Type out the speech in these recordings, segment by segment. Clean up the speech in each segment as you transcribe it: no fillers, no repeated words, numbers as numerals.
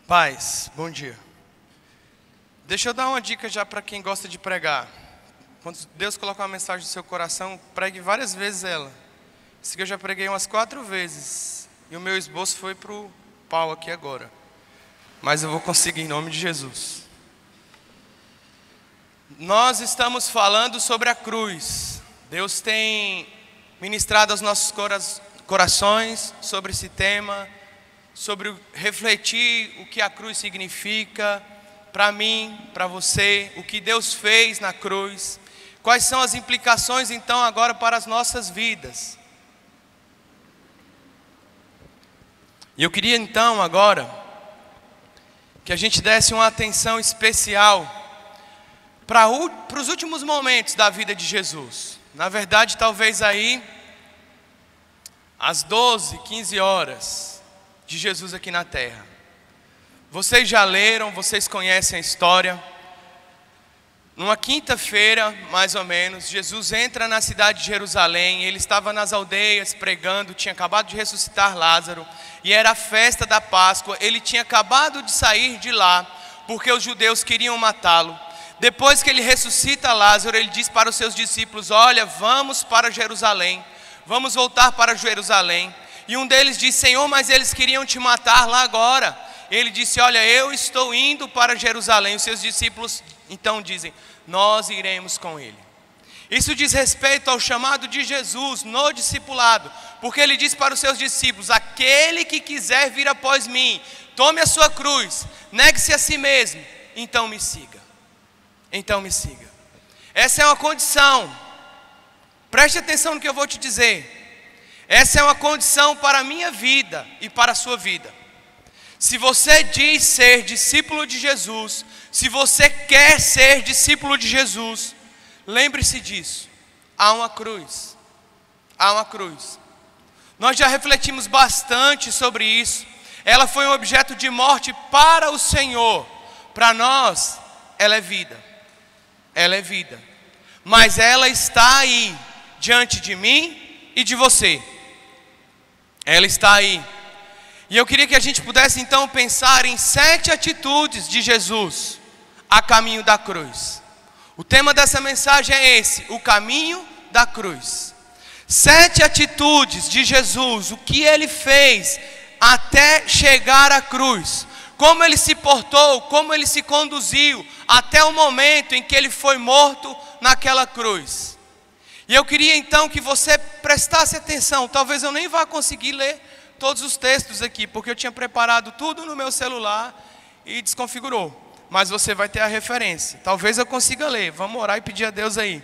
Paz, bom dia. Deixa eu dar uma dica já para quem gosta de pregar. Quando Deus colocar uma mensagem no seu coração, pregue várias vezes ela. Isso aqui eu já preguei umas 4 vezes. E o meu esboço foi pro pau aqui agora. Mas eu vou conseguir em nome de Jesus. Nós estamos falando sobre a cruz. Deus tem ministrado aos nossos corações sobre esse tema, sobre refletir o que a cruz significa para mim, para você, o que Deus fez na cruz, quais são as implicações então agora para as nossas vidas. E eu queria então agora que a gente desse uma atenção especial para os últimos momentos da vida de Jesus. Na verdade, talvez aí às 12, 15 horas de Jesus aqui na terra. Vocês já leram, vocês conhecem a história. Numa quinta-feira, mais ou menos, Jesus entra na cidade de Jerusalém. Ele estava nas aldeias pregando, tinha acabado de ressuscitar Lázaro, e era a festa da Páscoa. Ele tinha acabado de sair de lá, porque os judeus queriam matá-lo. Depois que ele ressuscita Lázaro, ele diz para os seus discípulos: olha, vamos para Jerusalém, vamos voltar para Jerusalém. E um deles disse: Senhor, mas eles queriam te matar lá agora. Ele disse: olha, eu estou indo para Jerusalém. Os seus discípulos então dizem: nós iremos com ele. Isso diz respeito ao chamado de Jesus no discipulado, porque ele diz para os seus discípulos: aquele que quiser vir após mim, tome a sua cruz, negue-se a si mesmo, então me siga. Então me siga. Essa é uma condição. Preste atenção no que eu vou te dizer. Essa é uma condição para a minha vida e para a sua vida. Se você diz ser discípulo de Jesus, se você quer ser discípulo de Jesus, lembre-se disso. Há uma cruz. Há uma cruz. Nós já refletimos bastante sobre isso. Ela foi um objeto de morte para o Senhor. Para nós, ela é vida. Ela é vida. Mas ela está aí, diante de mim e de você. Ela está aí. E eu queria que a gente pudesse então pensar em 7 atitudes de Jesus a caminho da cruz. O tema dessa mensagem é esse: o caminho da cruz. 7 atitudes de Jesus, o que ele fez até chegar à cruz. Como ele se portou, como ele se conduziu até o momento em que ele foi morto naquela cruz. E eu queria então que você prestasse atenção. Talvez eu nem vá conseguir ler todos os textos aqui, porque eu tinha preparado tudo no meu celular e desconfigurou. Mas você vai ter a referência. Talvez eu consiga ler. Vamos orar e pedir a Deus aí.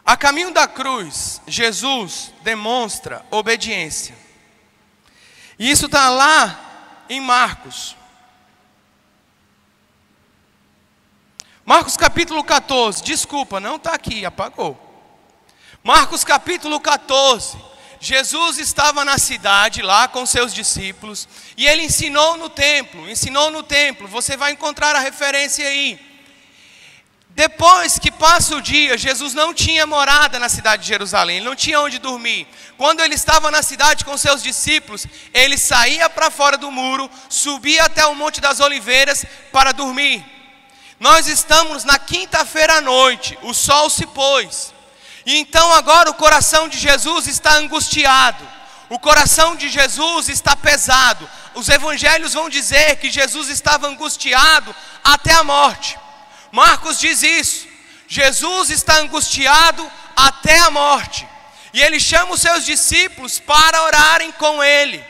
A caminho da cruz, Jesus demonstra obediência. E isso está lá em Marcos. Marcos capítulo 14, desculpa, não está aqui, apagou. Marcos capítulo 14, Jesus estava na cidade lá com seus discípulos e ele ensinou no templo, você vai encontrar a referência aí. Depois que passa o dia, Jesus não tinha morada na cidade de Jerusalém, ele não tinha onde dormir. Quando ele estava na cidade com seus discípulos, ele saía para fora do muro, subia até o Monte das Oliveiras para dormir. Nós estamos na quinta-feira à noite, o sol se pôs. E então agora o coração de Jesus está angustiado. O coração de Jesus está pesado. Os evangelhos vão dizer que Jesus estava angustiado até a morte. Marcos diz isso. Jesus está angustiado até a morte. E ele chama os seus discípulos para orarem com ele.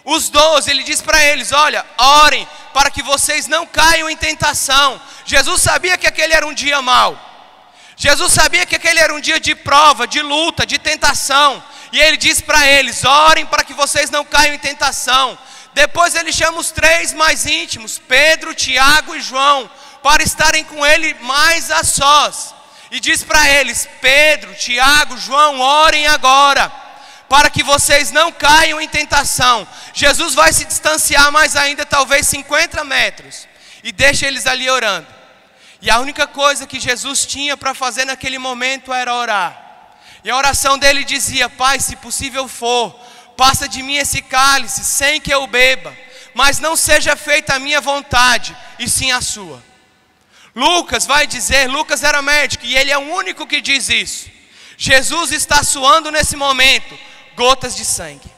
Os 12, ele diz para eles: olha, orem para que vocês não caiam em tentação. Jesus sabia que aquele era um dia mau. Jesus sabia que aquele era um dia de prova, de luta, de tentação. E ele diz para eles: orem para que vocês não caiam em tentação. Depois ele chama os 3 mais íntimos, Pedro, Tiago e João, para estarem com ele mais a sós. E diz para eles: Pedro, Tiago, João, orem agora, para que vocês não caiam em tentação. Jesus vai se distanciar mais ainda, talvez 50 metros, e deixa eles ali orando. E a única coisa que Jesus tinha para fazer naquele momento era orar. E a oração dele dizia: Pai, se possível for, passa de mim esse cálice sem que eu beba, mas não seja feita a minha vontade, e sim a sua. Lucas vai dizer, Lucas era médico, e ele é o único que diz isso. Jesus está suando nesse momento, gotas de sangue.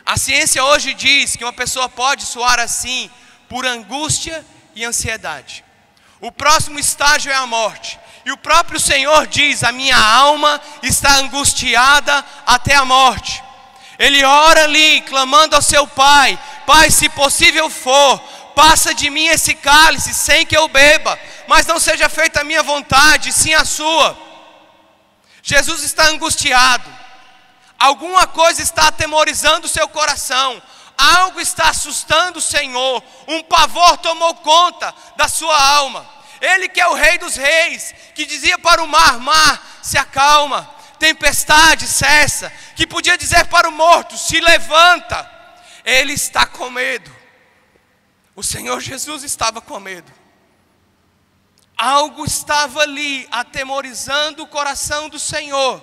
A ciência hoje diz que uma pessoa pode suar assim, por angústia e ansiedade. O próximo estágio é a morte. E o próprio Senhor diz, a minha alma está angustiada até a morte. Ele ora ali, clamando ao seu Pai, Pai, se possível for, passa de mim esse cálice, sem que eu beba, mas não seja feita a minha vontade, sim a sua. Jesus está angustiado, alguma coisa está atemorizando o seu coração, algo está assustando o Senhor, um pavor tomou conta da sua alma. Ele que é o Rei dos Reis, que dizia para o mar, mar, se acalma, tempestade, cessa, que podia dizer para o morto, se levanta. Ele está com medo. O Senhor Jesus estava com medo. Algo estava ali, atemorizando o coração do Senhor.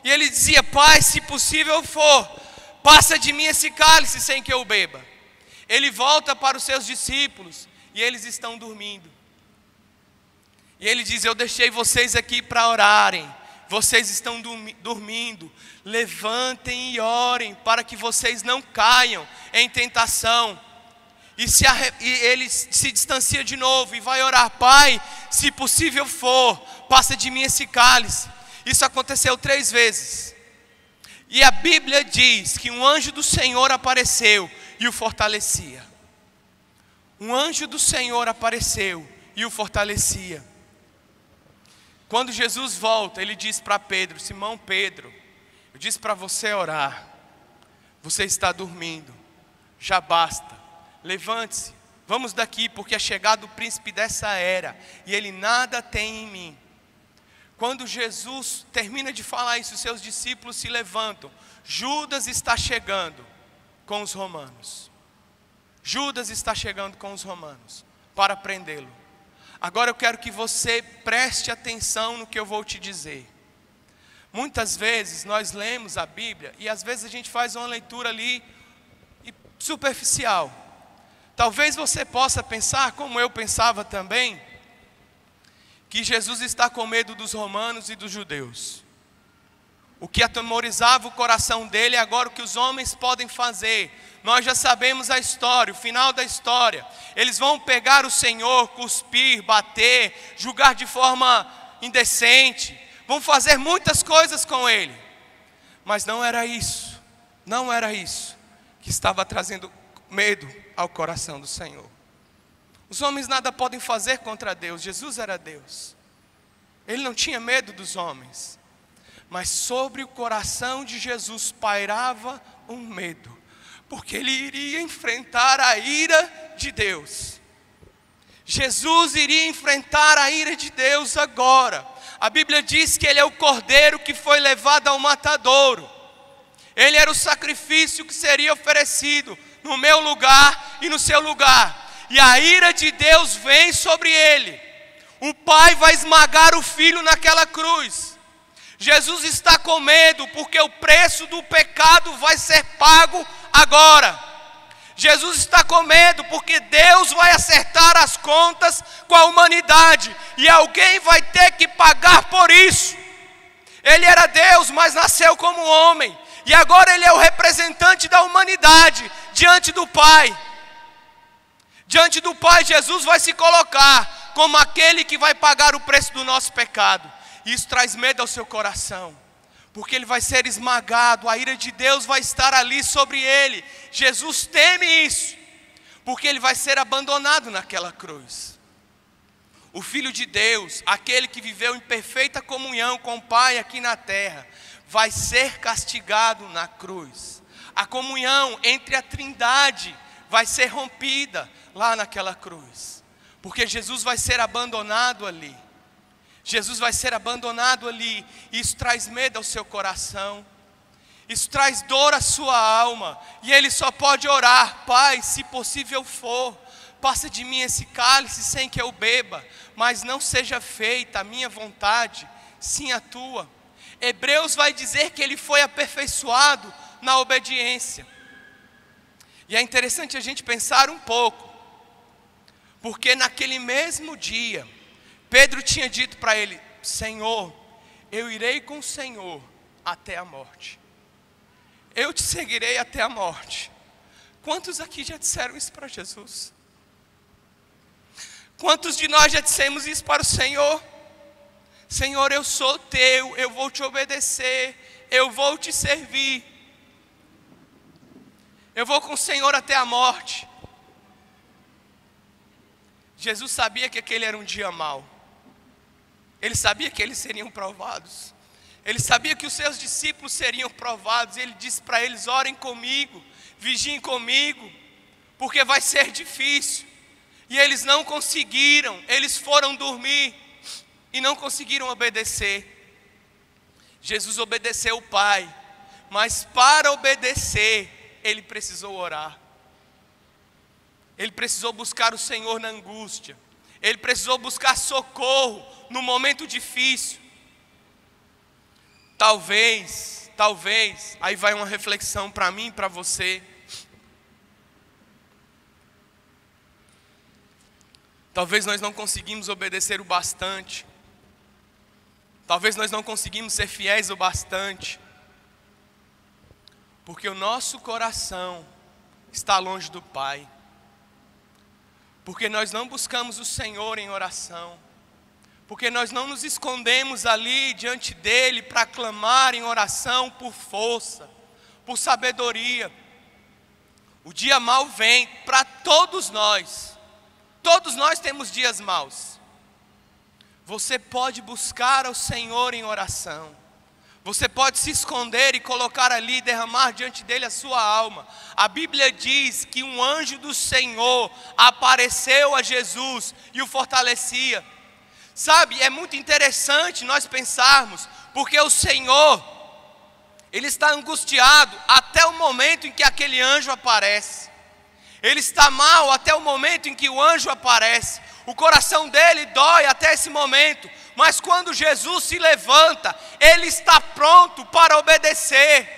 E ele dizia, Pai, se possível for, passa de mim esse cálice sem que eu beba. Ele volta para os seus discípulos, e eles estão dormindo. E ele diz, eu deixei vocês aqui para orarem, vocês estão dormindo, levantem e orem, para que vocês não caiam em tentação. E ele se distancia de novo e vai orar, Pai, se possível for, passa de mim esse cálice. Isso aconteceu 3 vezes. E a Bíblia diz que um anjo do Senhor apareceu e o fortalecia. Um anjo do Senhor apareceu e o fortalecia. Quando Jesus volta, ele diz para Pedro, Simão Pedro, eu disse para você orar, você está dormindo, já basta, levante-se, vamos daqui, porque é chegado o príncipe dessa era, e ele nada tem em mim. Quando Jesus termina de falar isso, seus discípulos se levantam, Judas está chegando com os romanos. Judas está chegando com os romanos, para prendê-lo. Agora eu quero que você preste atenção no que eu vou te dizer. Muitas vezes nós lemos a Bíblia e às vezes a gente faz uma leitura ali superficial. Talvez você possa pensar, como eu pensava também, que Jesus está com medo dos romanos e dos judeus. O que atemorizava o coração dele é agora o que os homens podem fazer. Nós já sabemos a história, o final da história. Eles vão pegar o Senhor, cuspir, bater, julgar de forma indecente. Vão fazer muitas coisas com ele. Mas não era isso que estava trazendo medo ao coração do Senhor. Os homens nada podem fazer contra Deus. Jesus era Deus. Ele não tinha medo dos homens. Mas sobre o coração de Jesus pairava um medo, porque ele iria enfrentar a ira de Deus. Jesus iria enfrentar a ira de Deus agora. A Bíblia diz que ele é o cordeiro que foi levado ao matadouro. Ele era o sacrifício que seria oferecido no meu lugar e no seu lugar. E a ira de Deus vem sobre ele. O pai vai esmagar o filho naquela cruz. Jesus está com medo porque o preço do pecado vai ser pago agora. Jesus está com medo porque Deus vai acertar as contas com a humanidade e alguém vai ter que pagar por isso. Ele era Deus, mas nasceu como homem, e agora ele é o representante da humanidade diante do Pai. Diante do Pai, Jesus vai se colocar como aquele que vai pagar o preço do nosso pecado. Isso traz medo ao seu coração, porque ele vai ser esmagado, a ira de Deus vai estar ali sobre ele. Jesus teme isso, porque ele vai ser abandonado naquela cruz. O Filho de Deus, aquele que viveu em perfeita comunhão com o Pai aqui na terra, vai ser castigado na cruz. A comunhão entre a Trindade vai ser rompida lá naquela cruz, porque Jesus vai ser abandonado ali. Jesus vai ser abandonado ali. Isso traz medo ao seu coração. Isso traz dor à sua alma. E ele só pode orar: Pai, se possível for, passa de mim esse cálice sem que eu beba, mas não seja feita a minha vontade, sim a tua. Hebreus vai dizer que ele foi aperfeiçoado na obediência. E é interessante a gente pensar um pouco, porque naquele mesmo dia, Pedro tinha dito para ele: Senhor, eu irei com o Senhor até a morte. Eu te seguirei até a morte. Quantos aqui já disseram isso para Jesus? Quantos de nós já dissemos isso para o Senhor? Senhor, eu sou teu, eu vou te obedecer, eu vou te servir. Eu vou com o Senhor até a morte. Jesus sabia que aquele era um dia mau. Ele sabia que eles seriam provados. Ele sabia que os seus discípulos seriam provados. E ele disse para eles: orem comigo, vigiem comigo, porque vai ser difícil. E eles não conseguiram, eles foram dormir e não conseguiram obedecer. Jesus obedeceu o Pai, mas para obedecer, ele precisou orar. Ele precisou buscar o Senhor na angústia. Ele precisou buscar socorro no momento difícil. Talvez, aí vai uma reflexão para mim e para você. Talvez nós não conseguimos obedecer o bastante. Talvez nós não conseguimos ser fiéis o bastante. Porque o nosso coração está longe do Pai. Porque nós não buscamos o Senhor em oração. Porque nós não nos escondemos ali diante dEle para clamar em oração por força, por sabedoria. O dia mau vem para todos nós. Todos nós temos dias maus. Você pode buscar ao Senhor em oração. Você pode se esconder e colocar ali, derramar diante dele a sua alma. A Bíblia diz que um anjo do Senhor apareceu a Jesus e o fortalecia. Sabe, é muito interessante nós pensarmos, porque o Senhor, Ele está angustiado até o momento em que aquele anjo aparece. Ele está mal até o momento em que o anjo aparece. O coração dele dói até esse momento. Mas quando Jesus se levanta, ele está pronto para obedecer.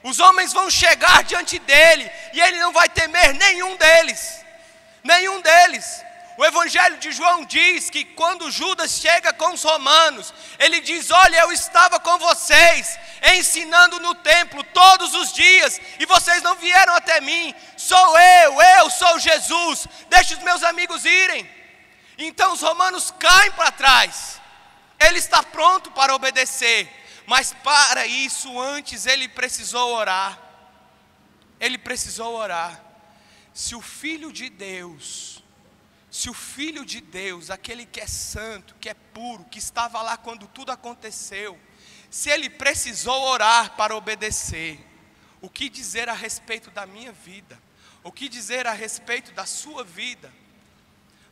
Os homens vão chegar diante dele e ele não vai temer nenhum deles. Nenhum deles. O Evangelho de João diz que quando Judas chega com os romanos, ele diz: olha, eu estava com vocês, ensinando no templo todos os dias, e vocês não vieram até mim. Sou eu sou Jesus, deixe os meus amigos irem. Então os romanos caem para trás. Ele está pronto para obedecer, mas para isso antes ele precisou orar. Ele precisou orar. Se o Filho de Deus, aquele que é santo, que é puro, que estava lá quando tudo aconteceu, se ele precisou orar para obedecer, o que dizer a respeito da minha vida? O que dizer a respeito da sua vida?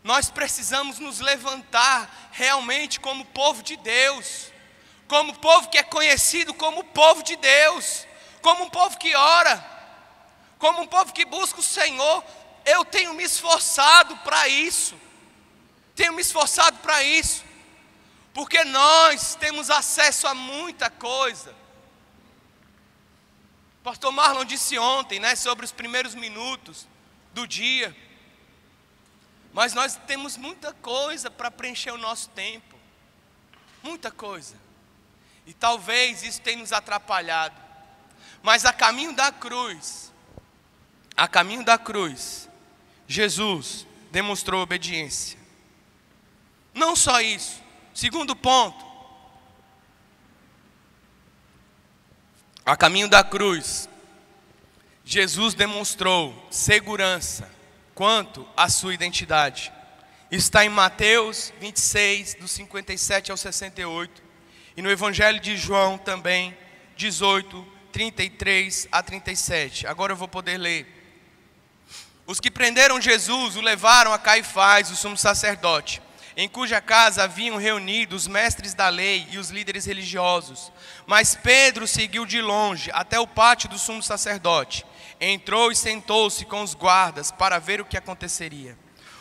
Nós precisamos nos levantar realmente como povo de Deus, como povo que é conhecido como povo de Deus, como um povo que ora, como um povo que busca o Senhor. Eu tenho me esforçado para isso, porque nós temos acesso a muita coisa. O pastor Marlon disse ontem, sobre os primeiros minutos do dia, mas nós temos muita coisa para preencher o nosso tempo, muita coisa, e talvez isso tenha nos atrapalhado, mas a caminho da cruz, Jesus demonstrou obediência. Não só isso. Segundo ponto. A caminho da cruz, Jesus demonstrou segurança quanto à sua identidade. Isso está em Mateus 26, do 57 ao 68. E no Evangelho de João também, 18, 33 a 37. Agora eu vou poder ler. Os que prenderam Jesus o levaram a Caifás, o sumo sacerdote, em cuja casa haviam reunido os mestres da lei e os líderes religiosos. Mas Pedro seguiu de longe até o pátio do sumo sacerdote. Entrou e sentou-se com os guardas para ver o que aconteceria.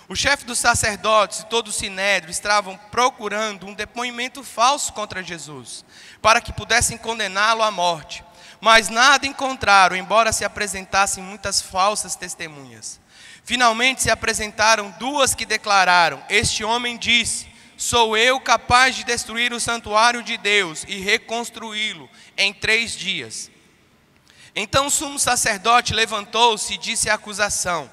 O chefe dos sacerdotes e todo o sinédrio estavam procurando um depoimento falso contra Jesus, para que pudessem condená-lo à morte. mas nada encontraram, embora se apresentassem muitas falsas testemunhas. Finalmente se apresentaram 2 que declararam: este homem disse, sou eu capaz de destruir o santuário de Deus e reconstruí-lo em 3 dias. Então o sumo sacerdote levantou-se e disse à acusação: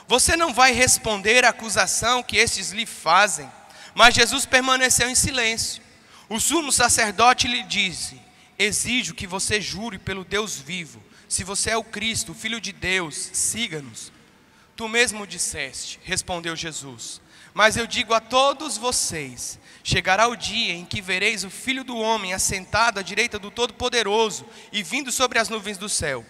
você não vai responder à acusação que estes lhe fazem? Mas Jesus permaneceu em silêncio. O sumo sacerdote lhe disse: exijo que você jure pelo Deus vivo. Se você é o Cristo, o Filho de Deus, siga-nos. Tu mesmo disseste, respondeu Jesus. Mas eu digo a todos vocês, chegará o dia em que vereis o Filho do Homem assentado à direita do Todo-Poderoso e vindo sobre as nuvens do céu.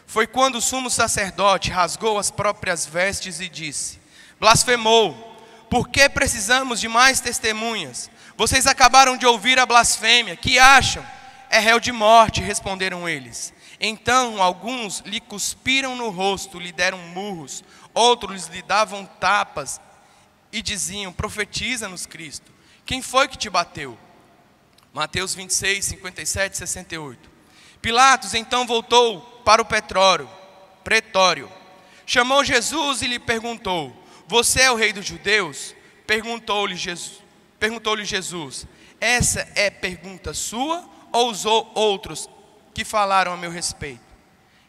Foi quando o sumo sacerdote rasgou as próprias vestes e disse: blasfemou, por que precisamos de mais testemunhas? Vocês acabaram de ouvir a blasfêmia, que acham? É réu de morte, responderam eles. Então alguns lhe cuspiram no rosto, lhe deram murros, outros lhe davam tapas e diziam: profetiza-nos, Cristo, quem foi que te bateu? Mateus 26, 57 e 68. Pilatos então voltou para o pretório, chamou Jesus e lhe perguntou: você é o rei dos judeus? Perguntou-lhe Jesus: essa é pergunta sua ou usou outros que falaram a meu respeito?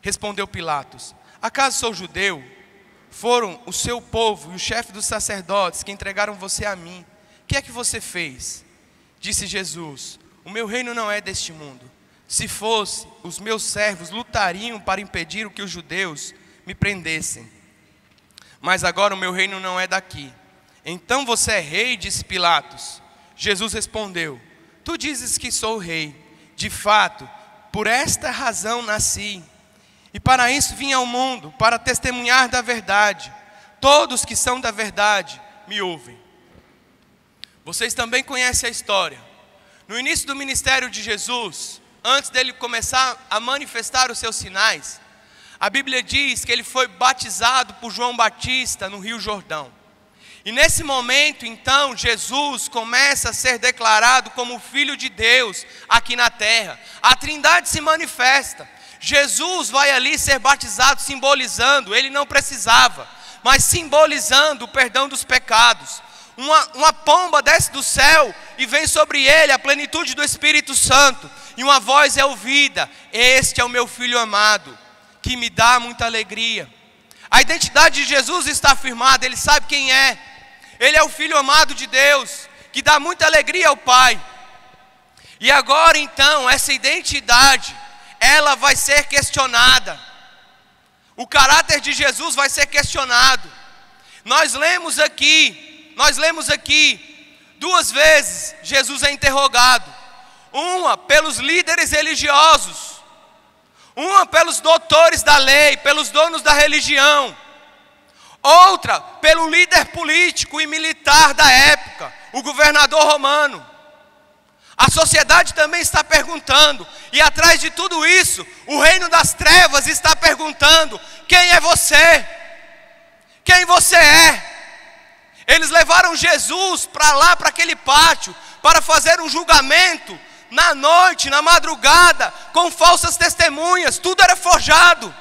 Respondeu Pilatos: acaso sou judeu? Foram o seu povo e o chefe dos sacerdotes que entregaram você a mim. O que é que você fez? Disse Jesus: o meu reino não é deste mundo. Se fosse, os meus servos lutariam para impedir que os judeus me prendessem. Mas agora o meu reino não é daqui. Então você é rei? Disse Pilatos. Jesus respondeu: tu dizes que sou rei. De fato, por esta razão nasci. E para isso vim ao mundo, para testemunhar da verdade. Todos que são da verdade me ouvem. Vocês também conhecem a história. No início do ministério de Jesus, antes dele começar a manifestar os seus sinais, a Bíblia diz que ele foi batizado por João Batista no Rio Jordão. E nesse momento, então, Jesus começa a ser declarado como o Filho de Deus aqui na terra. A Trindade se manifesta. Jesus vai ali ser batizado, simbolizando, ele não precisava, mas simbolizando o perdão dos pecados. Uma pomba desce do céu e vem sobre ele a plenitude do Espírito Santo. E uma voz é ouvida: este é o meu Filho amado, que me dá muita alegria. A identidade de Jesus está afirmada, ele sabe quem é. Ele é o Filho amado de Deus, que dá muita alegria ao Pai. E agora então, essa identidade, ela vai ser questionada. O caráter de Jesus vai ser questionado. Nós lemos aqui 2 vezes Jesus é interrogado. Uma pelos líderes religiosos, uma pelos doutores da lei, pelos donos da religião, outra pelo líder político e militar da época, o governador romano. A sociedade também está perguntando, e atrás de tudo isso, o reino das trevas está perguntando: quem é você? Quem você é? Eles levaram Jesus para lá, para aquele pátio, para fazer um julgamento, na noite, na madrugada, com falsas testemunhas, tudo era forjado.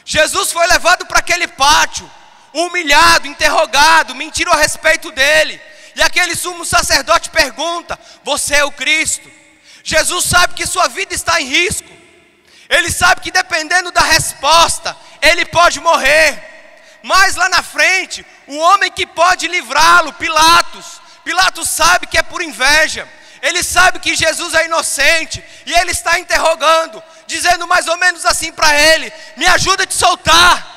Jesus foi levado para aquele pátio, humilhado, interrogado, mentiram a respeito dele. E aquele sumo sacerdote pergunta: você é o Cristo? Jesus sabe que sua vida está em risco. Ele sabe que dependendo da resposta, ele pode morrer. Mas lá na frente, o homem que pode livrá-lo, Pilatos sabe que é por inveja. Ele sabe que Jesus é inocente. E ele está interrogando, dizendo mais ou menos assim para ele: me ajuda a te soltar.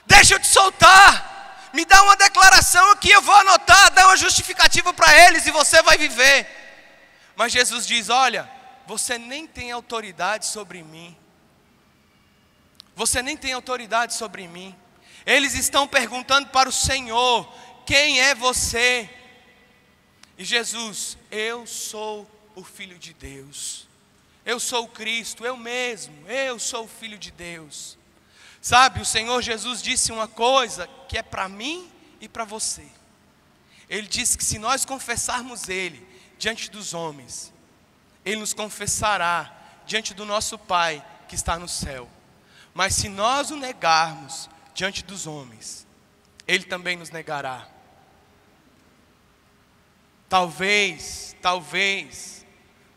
Deixa eu te soltar. Me dá uma declaração aqui, eu vou anotar, dar uma justificativa para eles e você vai viver. Mas Jesus diz: olha, você nem tem autoridade sobre mim. Você nem tem autoridade sobre mim. Eles estão perguntando para o Senhor: quem é você? E Jesus: eu sou o Filho de Deus. Eu sou o Cristo, eu mesmo, eu sou o Filho de Deus. Sabe, o Senhor Jesus disse uma coisa que é para mim e para você. Ele disse que se nós confessarmos Ele diante dos homens, Ele nos confessará diante do nosso Pai que está no céu. Mas se nós o negarmos diante dos homens, Ele também nos negará. Talvez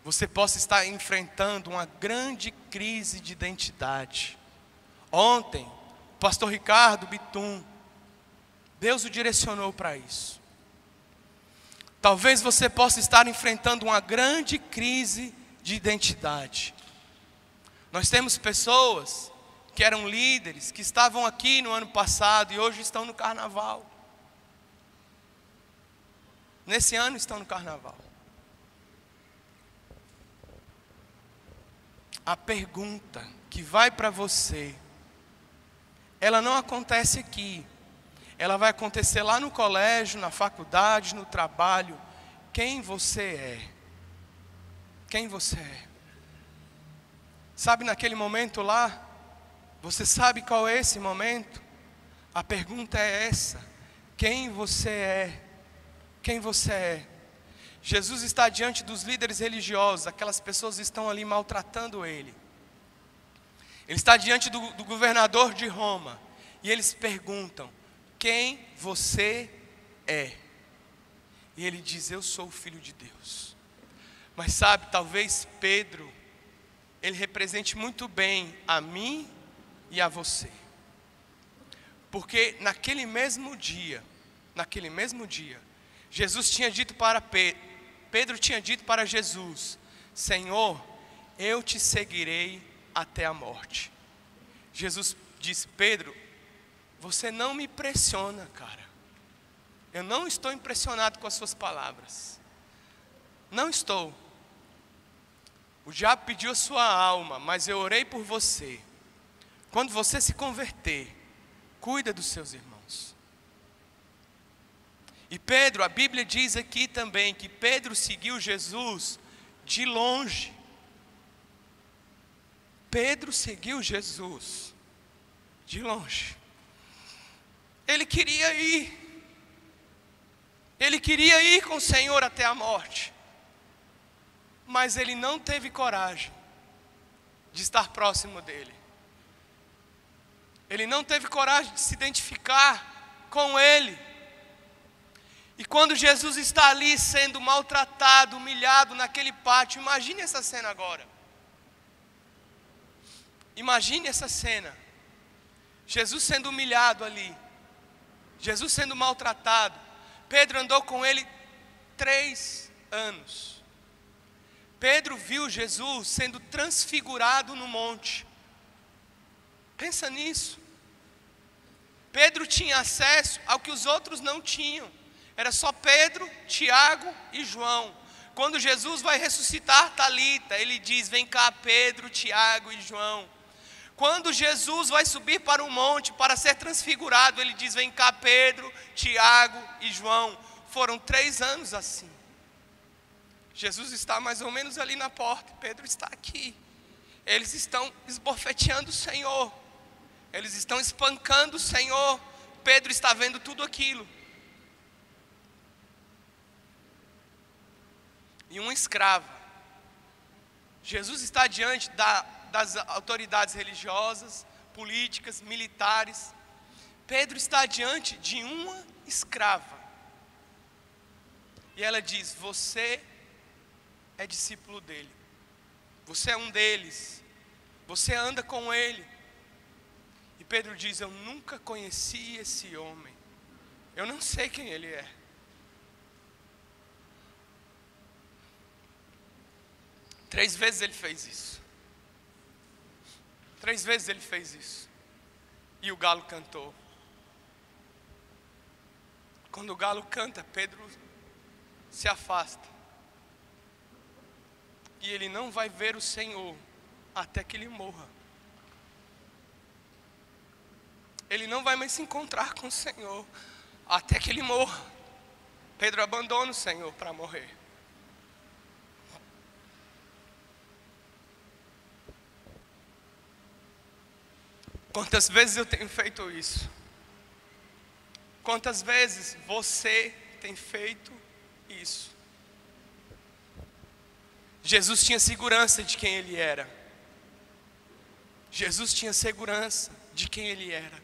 você possa estar enfrentando uma grande crise de identidade. Ontem, o pastor Ricardo Bitum, Deus o direcionou para isso. Talvez você possa estar enfrentando uma grande crise de identidade. Nós temos pessoas que eram líderes, que estavam aqui no ano passado e hoje estão no carnaval. Nesse ano estão no carnaval. A pergunta que vai para você, ela não acontece aqui. Ela vai acontecer lá no colégio, na faculdade, no trabalho. Quem você é? Quem você é? Sabe naquele momento lá? Você sabe qual é esse momento? A pergunta é essa: quem você é? Quem você é? Jesus está diante dos líderes religiosos, aquelas pessoas estão ali maltratando Ele. Ele está diante do governador de Roma, e eles perguntam: quem você é? E ele diz: eu sou o Filho de Deus. Mas sabe, talvez Pedro, ele represente muito bem a mim e a você. Porque naquele mesmo dia, Jesus tinha dito para Pedro tinha dito para Jesus: Senhor, eu te seguirei até a morte. Jesus disse: Pedro, você não me impressiona, cara. Eu não estou impressionado com as suas palavras. Não estou. O diabo pediu a sua alma, mas eu orei por você. Quando você se converter, cuida dos seus irmãos. E Pedro, a Bíblia diz aqui também que Pedro seguiu Jesus de longe. Pedro seguiu Jesus de longe. Ele queria ir. Ele queria ir com o Senhor até a morte. Mas ele não teve coragem de estar próximo dele. Ele não teve coragem de se identificar com ele. E quando Jesus está ali sendo maltratado, humilhado naquele pátio, imagine essa cena agora. Imagine essa cena. Jesus sendo humilhado ali. Jesus sendo maltratado. Pedro andou com ele 3 anos. Pedro viu Jesus sendo transfigurado no monte. Pensa nisso. Pedro tinha acesso ao que os outros não tinham. Era só Pedro, Tiago e João. Quando Jesus vai ressuscitar Talita, ele diz: vem cá Pedro, Tiago e João. Quando Jesus vai subir para o monte para ser transfigurado, ele diz: vem cá Pedro, Tiago e João. Foram 3 anos assim. Jesus está mais ou menos ali na porta, Pedro está aqui. Eles estão esbofeteando o Senhor. Eles estão espancando o Senhor. Pedro está vendo tudo aquilo. E uma escrava. Jesus está diante das autoridades religiosas, políticas, militares. Pedro está diante de uma escrava. E ela diz: você é discípulo dele. Você é um deles. Você anda com ele. E Pedro diz: eu nunca conheci esse homem. Eu não sei quem ele é. Três vezes ele fez isso. 3 vezes ele fez isso. E o galo cantou. Quando o galo canta, Pedro se afasta. E ele não vai ver o Senhor até que ele morra. Ele não vai mais se encontrar com o Senhor até que ele morra. Pedro abandona o Senhor para morrer. Quantas vezes eu tenho feito isso? Quantas vezes você tem feito isso? Jesus tinha segurança de quem ele era. Jesus tinha segurança de quem Ele era.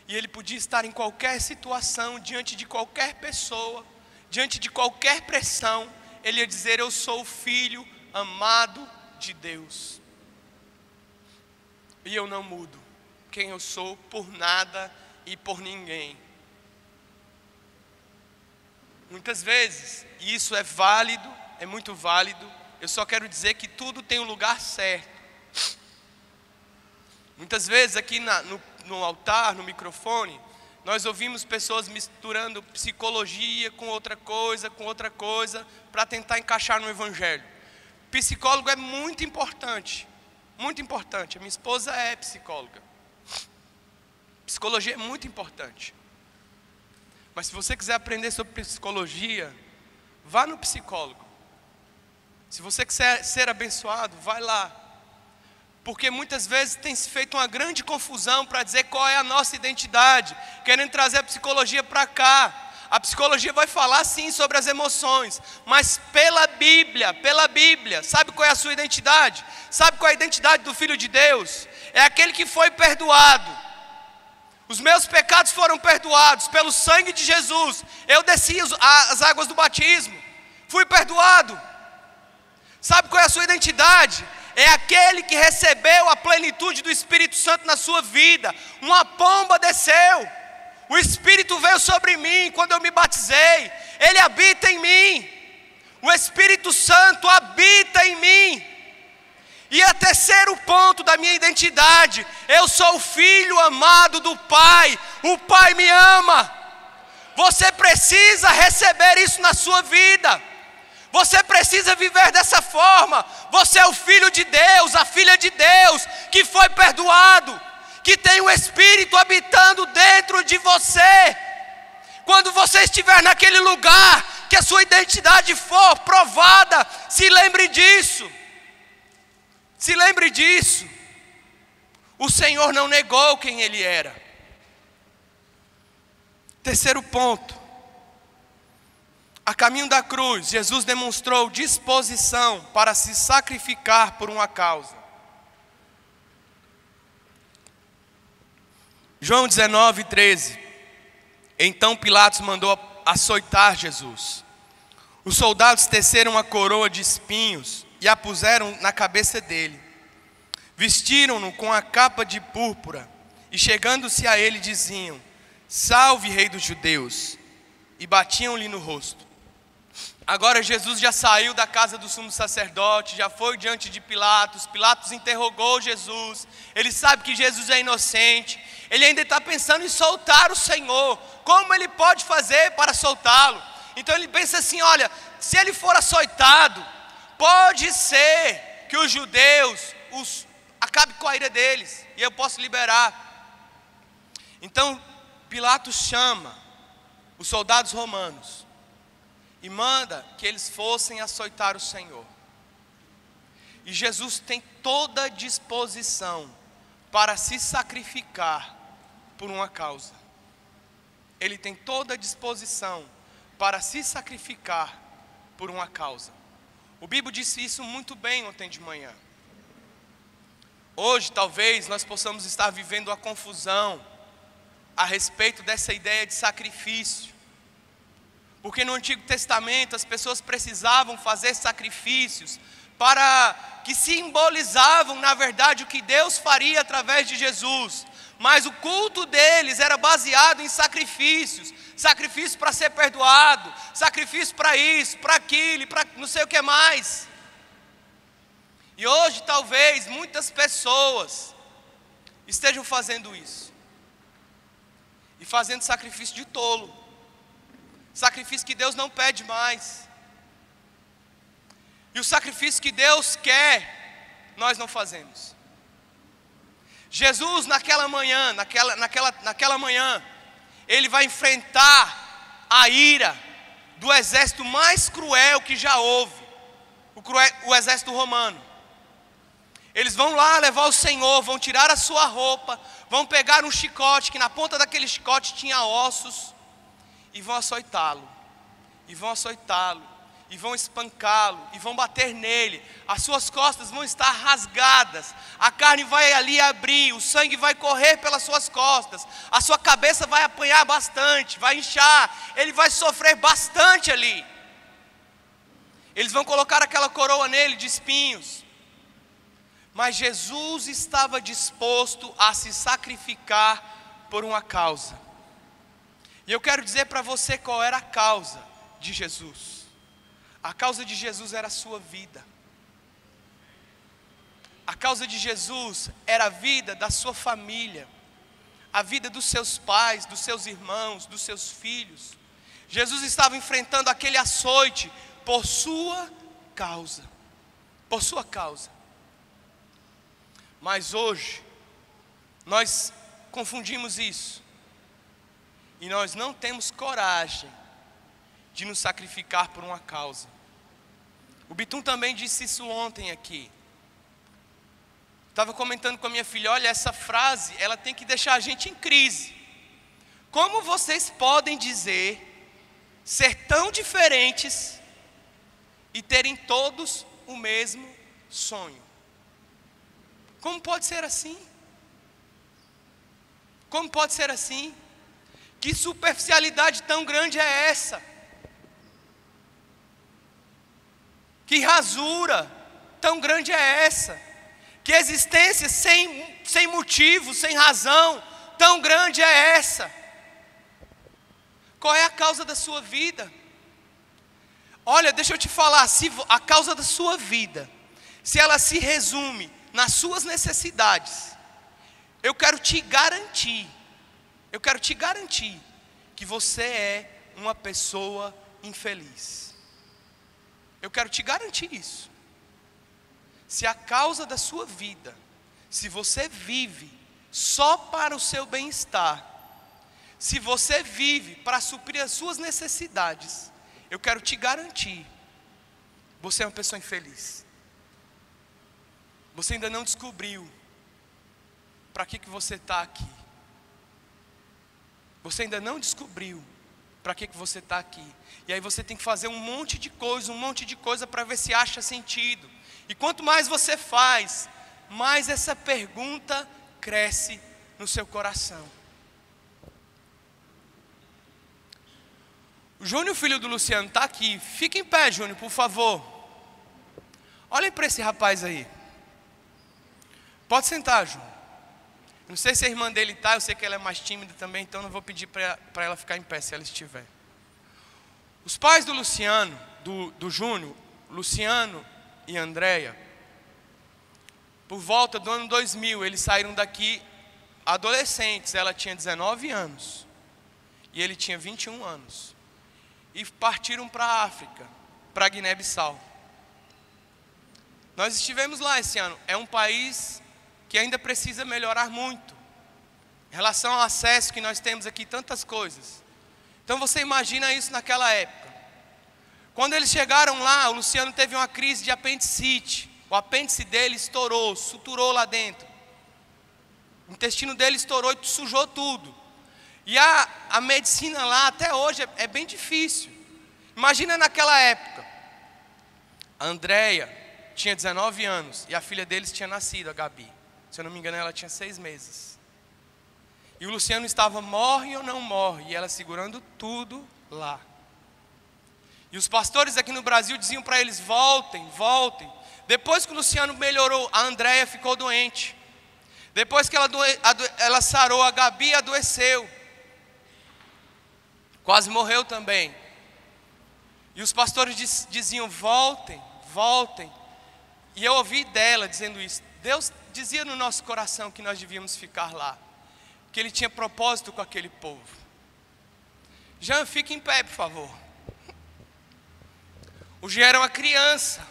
E Ele podia estar em qualquer situação, diante de qualquer pessoa, diante de qualquer pressão. Ele ia dizer: eu sou o filho amado de Deus. E eu não mudo quem eu sou por nada e por ninguém. Muitas vezes, e isso é válido, é muito válido, eu só quero dizer que tudo tem um lugar certo. Muitas vezes aqui no altar, no microfone, nós ouvimos pessoas misturando psicologia com outra coisa, para tentar encaixar no evangelho. Psicólogo é muito importante, muito importante. A minha esposa é psicóloga. Psicologia é muito importante. Mas se você quiser aprender sobre psicologia, vá no psicólogo. Se você quiser ser abençoado, vai lá. Porque muitas vezes tem se feito uma grande confusão para dizer qual é a nossa identidade, querendo trazer a psicologia para cá. A psicologia vai falar sim sobre as emoções, mas pela Bíblia, sabe qual é a sua identidade? Sabe qual é a identidade do Filho de Deus? É aquele que foi perdoado. Os meus pecados foram perdoados pelo sangue de Jesus. Eu desci as águas do batismo, fui perdoado. Sabe qual é a sua identidade? É aquele que recebeu a plenitude do Espírito Santo na sua vida. Uma pomba desceu, o Espírito veio sobre mim quando eu me batizei. Ele habita em mim. O Espírito Santo habita em mim. E a terceiro ponto da minha identidade: eu sou o filho amado do Pai. O Pai me ama. Você precisa receber isso na sua vida. Você precisa viver dessa forma. Você é o filho de Deus, a filha de Deus, que foi perdoado, que tem o Espírito habitando dentro de você. Quando você estiver naquele lugar que a sua identidade for provada, se lembre disso. Se lembre disso. O Senhor não negou quem Ele era. Terceiro ponto. A caminho da cruz, Jesus demonstrou disposição para se sacrificar por uma causa. João 19:13. Então Pilatos mandou açoitar Jesus. Os soldados teceram uma coroa de espinhos e a puseram na cabeça dele. Vestiram-no com a capa de púrpura e, chegando-se a ele, diziam: salve, Rei dos Judeus, e batiam-lhe no rosto. Agora Jesus já saiu da casa do sumo sacerdote, já foi diante de Pilatos. Pilatos interrogou Jesus. Ele sabe que Jesus é inocente. Ele ainda está pensando em soltar o Senhor. Como ele pode fazer para soltá-lo? Então ele pensa assim: olha, se ele for açoitado, pode ser que os judeus acabe com a ira deles e eu posso liberar. Então Pilatos chama os soldados romanos e manda que eles fossem açoitar o Senhor. E Jesus tem toda a disposição para se sacrificar por uma causa. Ele tem toda a disposição para se sacrificar por uma causa. O Bibo disse isso muito bem ontem de manhã. Hoje talvez nós possamos estar vivendo a confusão a respeito dessa ideia de sacrifício. Porque no Antigo Testamento as pessoas precisavam fazer sacrifícios para que simbolizavam, na verdade, o que Deus faria através de Jesus. Mas o culto deles era baseado em sacrifícios. Sacrifício para ser perdoado, sacrifício para isso, para aquilo, para não sei o que mais. E hoje talvez muitas pessoas estejam fazendo isso. E fazendo sacrifício de tolo. Sacrifício que Deus não pede mais. E o sacrifício que Deus quer, nós não fazemos. Jesus naquela manhã, ele vai enfrentar a ira do exército mais cruel que já houve, o exército romano. Eles vão lá levar o Senhor, vão tirar a sua roupa, vão pegar um chicote, que na ponta daquele chicote tinha ossos, e vão açoitá-lo, e vão açoitá-lo, e vão espancá-lo, e vão bater nele. As suas costas vão estar rasgadas, a carne vai ali abrir, o sangue vai correr pelas suas costas, a sua cabeça vai apanhar bastante, vai inchar, ele vai sofrer bastante ali. Eles vão colocar aquela coroa nele de espinhos. Mas Jesus estava disposto a se sacrificar por uma causa. E eu quero dizer para você qual era a causa de Jesus. A causa de Jesus era a sua vida. A causa de Jesus era a vida da sua família, a vida dos seus pais, dos seus irmãos, dos seus filhos. Jesus estava enfrentando aquele açoite por sua causa. Por sua causa. Mas hoje, nós confundimos isso. E nós não temos coragem de nos sacrificar por uma causa. O Bitum também disse isso ontem aqui. Estava comentando com a minha filha, olha, essa frase, ela tem que deixar a gente em crise. Como vocês podem dizer, ser tão diferentes e terem todos o mesmo sonho? Como pode ser assim? Como pode ser assim? Que superficialidade tão grande é essa? Que rasura tão grande é essa? Que existência sem motivo, sem razão, tão grande é essa? Qual é a causa da sua vida? Olha, deixa eu te falar, se a causa da sua vida, se ela se resume nas suas necessidades, eu quero te garantir que você é uma pessoa infeliz. Eu quero te garantir isso. Se a causa da sua vida, se você vive só para o seu bem-estar, se você vive para suprir as suas necessidades, eu quero te garantir, você é uma pessoa infeliz. Você ainda não descobriu para que você está aqui. Você ainda não descobriu para que você está aqui. E aí você tem que fazer um monte de coisa para ver se acha sentido. E quanto mais você faz, mais essa pergunta cresce no seu coração. O Júnior, filho do Luciano, está aqui. Fica em pé, Júnior, por favor. Olhem para esse rapaz aí. Pode sentar, Júnior. Não sei se a irmã dele está, eu sei que ela é mais tímida também, então não vou pedir para ela ficar em pé se ela estiver. Os pais do Luciano, do Júnior, Luciano e Andréia, por volta do ano 2000, eles saíram daqui adolescentes. Ela tinha 19 anos e ele tinha 21 anos. E partiram para a África, para Guiné-Bissau. Nós estivemos lá esse ano. É um país que ainda precisa melhorar muito em relação ao acesso que nós temos aqui, tantas coisas. Então você imagina isso naquela época. Quando eles chegaram lá, o Luciano teve uma crise de apendicite. O apêndice dele estourou, suturou lá dentro. O intestino dele estourou e sujou tudo. E a medicina lá até hoje é bem difícil. Imagina naquela época. A Andréia tinha 19 anos e a filha deles tinha nascido, a Gabi. Se eu não me engano, ela tinha 6 meses. E o Luciano estava morre ou não morre, e ela segurando tudo lá. E os pastores aqui no Brasil diziam para eles, voltem, voltem. Depois que o Luciano melhorou, a Andréia ficou doente. Depois que ela sarou, a Gabi adoeceu. Quase morreu também. E os pastores diziam, voltem, voltem. E eu ouvi dela dizendo isso. Deus dizia no nosso coração que nós devíamos ficar lá, que Ele tinha propósito com aquele povo. Jean, fique em pé, por favor. O Jean era uma criança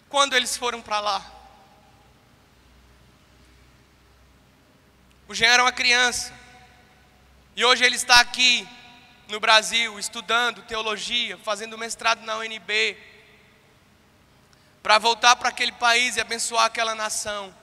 quando eles foram para lá. O Jean era uma criança e hoje ele está aqui no Brasil estudando teologia, fazendo mestrado na UNB, para voltar para aquele país e abençoar aquela nação.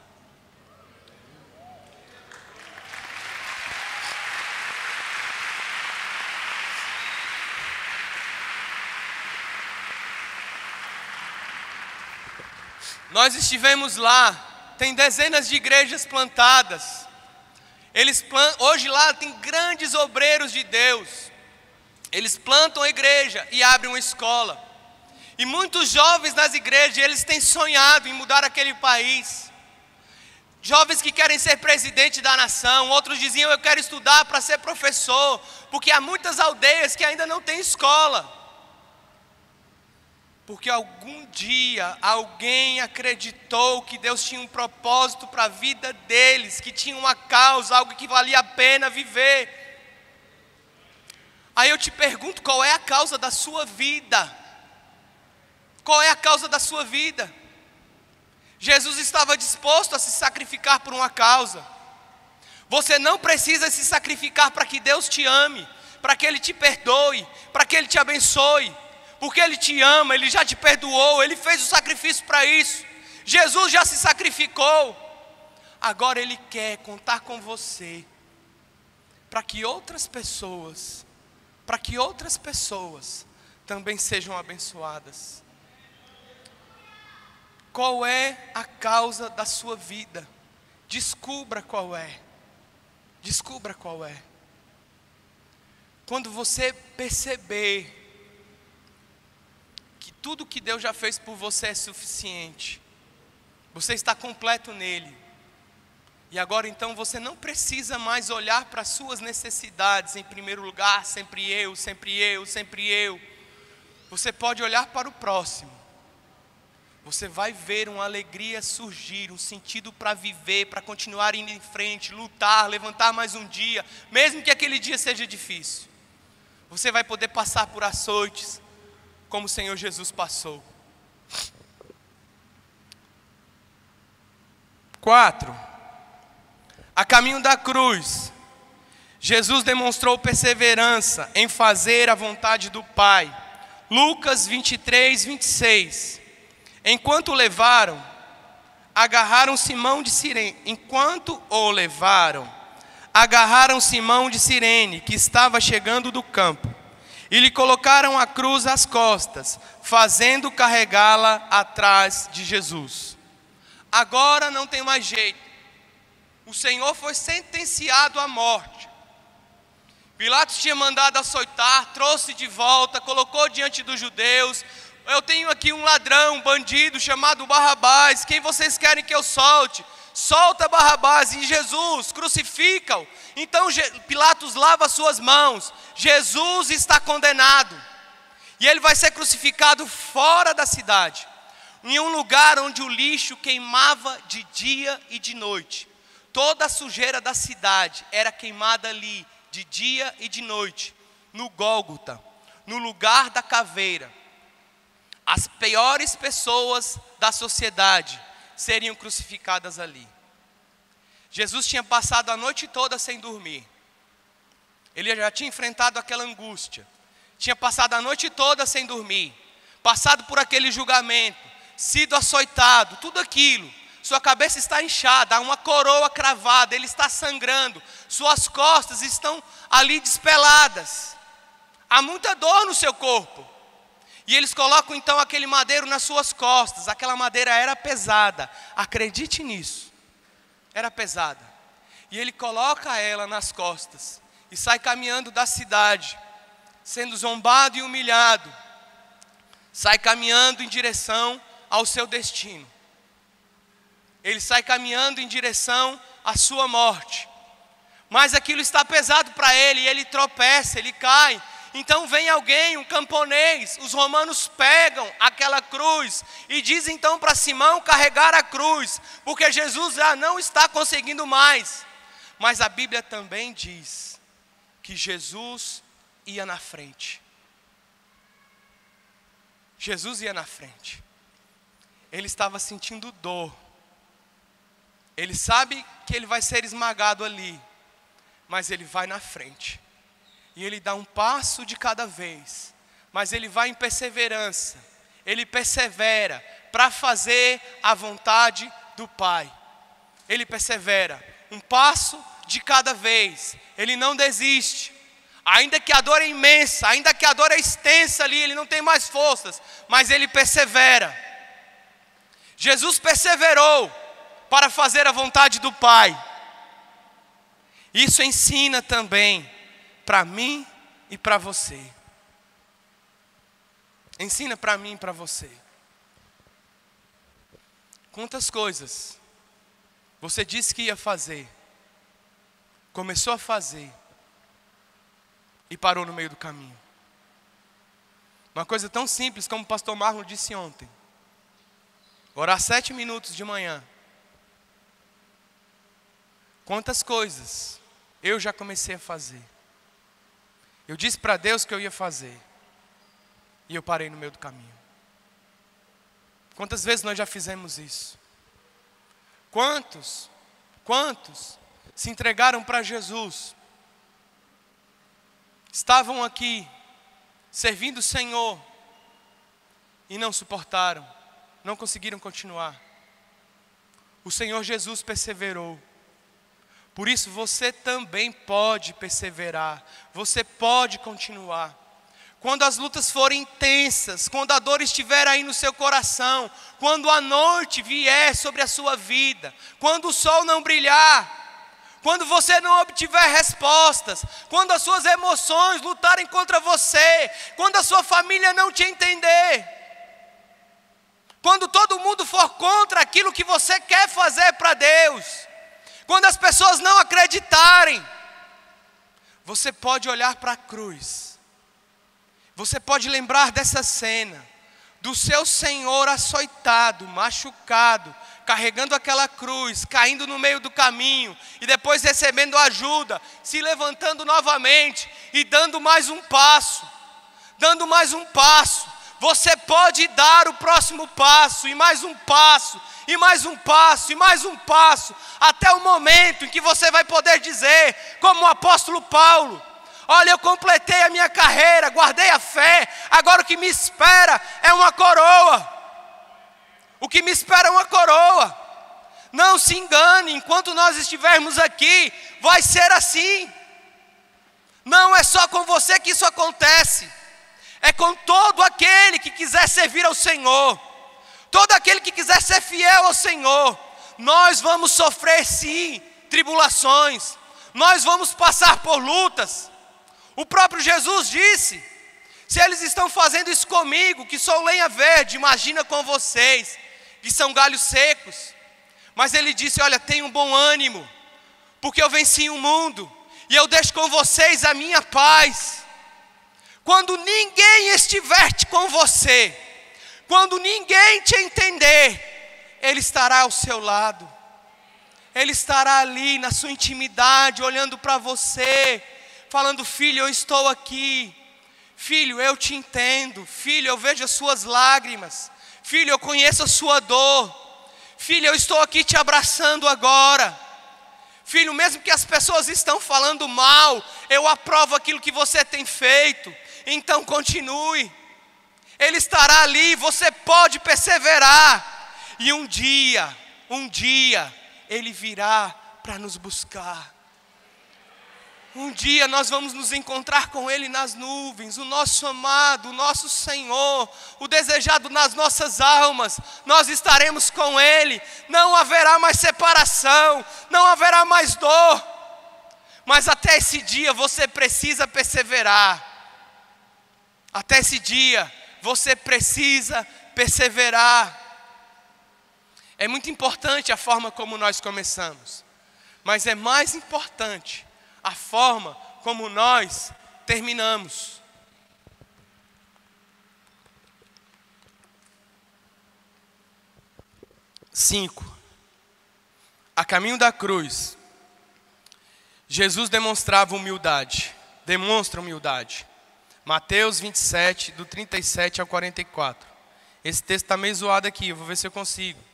Nós estivemos lá, tem dezenas de igrejas plantadas. Hoje lá tem grandes obreiros de Deus. Eles plantam a igreja e abrem uma escola. E muitos jovens nas igrejas, eles têm sonhado em mudar aquele país. Jovens que querem ser presidente da nação. Outros diziam: eu quero estudar para ser professor, porque há muitas aldeias que ainda não têm escola. Porque algum dia alguém acreditou que Deus tinha um propósito para a vida deles, que tinha uma causa, algo que valia a pena viver. Aí eu te pergunto, qual é a causa da sua vida? Qual é a causa da sua vida? Jesus estava disposto a se sacrificar por uma causa. Você não precisa se sacrificar para que Deus te ame, para que Ele te perdoe, para que Ele te abençoe. Porque Ele te ama, Ele já te perdoou, Ele fez o sacrifício para isso. Jesus já se sacrificou. Agora Ele quer contar com você, para que outras pessoas também sejam abençoadas. Qual é a causa da sua vida? Descubra qual é. Descubra qual é. Quando você perceber que tudo que Deus já fez por você é suficiente, você está completo nele, e agora então você não precisa mais olhar para as suas necessidades em primeiro lugar, sempre eu. Você pode olhar para o próximo. Você vai ver uma alegria surgir, um sentido para viver, para continuar indo em frente, lutar, levantar mais um dia, mesmo que aquele dia seja difícil. Você vai poder passar por açoites, como o Senhor Jesus passou. 4. A caminho da cruz, Jesus demonstrou perseverança em fazer a vontade do Pai. Lucas 23, 26. Enquanto o levaram, agarraram Simão de Cirene, que estava chegando do campo, e lhe colocaram a cruz às costas, fazendo carregá-la atrás de Jesus. Agora não tem mais jeito. O Senhor foi sentenciado à morte. Pilatos tinha mandado açoitar, trouxe de volta, colocou diante dos judeus. Eu tenho aqui um ladrão, um bandido chamado Barrabás. Quem vocês querem que eu solte? Solta Barrabás. E Jesus, crucifica-o. Então Pilatos lava suas mãos. Jesus está condenado. E ele vai ser crucificado fora da cidade, em um lugar onde o lixo queimava de dia e de noite. Toda a sujeira da cidade era queimada ali, de dia e de noite, no Gólgota, no lugar da caveira. As piores pessoas da sociedade seriam crucificadas ali. Jesus tinha passado a noite toda sem dormir. Ele já tinha enfrentado aquela angústia. Tinha passado a noite toda sem dormir. Passado por aquele julgamento, sido açoitado, tudo aquilo. Sua cabeça está inchada, há uma coroa cravada, ele está sangrando. Suas costas estão ali despeladas. Há muita dor no seu corpo. E eles colocam então aquele madeiro nas suas costas. Aquela madeira era pesada. Acredite nisso. Era pesada. E ele coloca ela nas costas e sai caminhando da cidade, sendo zombado e humilhado. Sai caminhando em direção ao seu destino. Ele sai caminhando em direção à sua morte. Mas aquilo está pesado para ele, e ele tropeça, ele cai. Então vem alguém, um camponês, os romanos pegam aquela cruz e dizem então para Simão carregar a cruz, porque Jesus já não está conseguindo mais. Mas a Bíblia também diz que Jesus ia na frente. Jesus ia na frente. Ele estava sentindo dor. Ele sabe que ele vai ser esmagado ali, mas ele vai na frente. E ele dá um passo de cada vez, mas ele vai em perseverança. Ele persevera para fazer a vontade do Pai. Ele persevera, um passo de cada vez. Ele não desiste. Ainda que a dor é imensa, ainda que a dor é extensa ali, ele não tem mais forças, mas ele persevera. Jesus perseverou para fazer a vontade do Pai. Isso ensina também para mim e para você. Ensina para mim e para você. Quantas coisas você disse que ia fazer, começou a fazer e parou no meio do caminho. Uma coisa tão simples como o pastor Marlon disse ontem. Orar 7 minutos de manhã. Quantas coisas eu já comecei a fazer. Eu disse para Deus que eu ia fazer. E eu parei no meio do caminho. Quantas vezes nós já fizemos isso? Quantos se entregaram para Jesus? Estavam aqui, servindo o Senhor, e não suportaram, não conseguiram continuar. O Senhor Jesus perseverou. Por isso você também pode perseverar, você pode continuar. Quando as lutas forem intensas, quando a dor estiver aí no seu coração, quando a noite vier sobre a sua vida, quando o sol não brilhar, quando você não obtiver respostas, quando as suas emoções lutarem contra você, quando a sua família não te entender, quando todo mundo for contra aquilo que você quer fazer para Deus, quando as pessoas não acreditarem, você pode olhar para a cruz, você pode lembrar dessa cena, do seu Senhor açoitado, machucado, carregando aquela cruz, caindo no meio do caminho, e depois recebendo ajuda, se levantando novamente, e dando mais um passo, você pode dar o próximo passo, e mais um passo, e mais um passo, e mais um passo, até o momento em que você vai poder dizer, como o apóstolo Paulo: olha, eu completei a minha carreira, guardei a fé, agora o que me espera é uma coroa. O que me espera é uma coroa. Não se engane, enquanto nós estivermos aqui, vai ser assim. Não é só com você que isso acontece, é com todo aquele que quiser servir ao Senhor, todo aquele que quiser ser fiel ao Senhor. Nós vamos sofrer sim tribulações, nós vamos passar por lutas. O próprio Jesus disse: se eles estão fazendo isso comigo, que sou lenha verde, imagina com vocês, que são galhos secos. Mas ele disse: olha, tenha um bom ânimo, porque eu venci o mundo, e eu deixo com vocês a minha paz. Quando ninguém estiver com você, quando ninguém te entender, Ele estará ao seu lado. Ele estará ali na sua intimidade, olhando para você, falando: filho, eu estou aqui. Filho, eu te entendo. Filho, eu vejo as suas lágrimas. Filho, eu conheço a sua dor. Filho, eu estou aqui te abraçando agora. Filho, mesmo que as pessoas estão falando mal, eu aprovo aquilo que você tem feito. Então continue. Ele estará ali, você pode perseverar. E um dia, Ele virá para nos buscar. Um dia nós vamos nos encontrar com Ele nas nuvens, o nosso amado, o nosso Senhor, o desejado nas nossas almas. Nós estaremos com Ele, não haverá mais separação, não haverá mais dor. Mas até esse dia você precisa perseverar. Até esse dia você precisa perseverar. É muito importante a forma como nós começamos, mas é mais importante a forma como nós terminamos. Cinco. A caminho da cruz, Jesus demonstra humildade. Mateus 27, do 37 ao 44. Esse texto está meio zoado aqui, eu vou ver se eu consigo.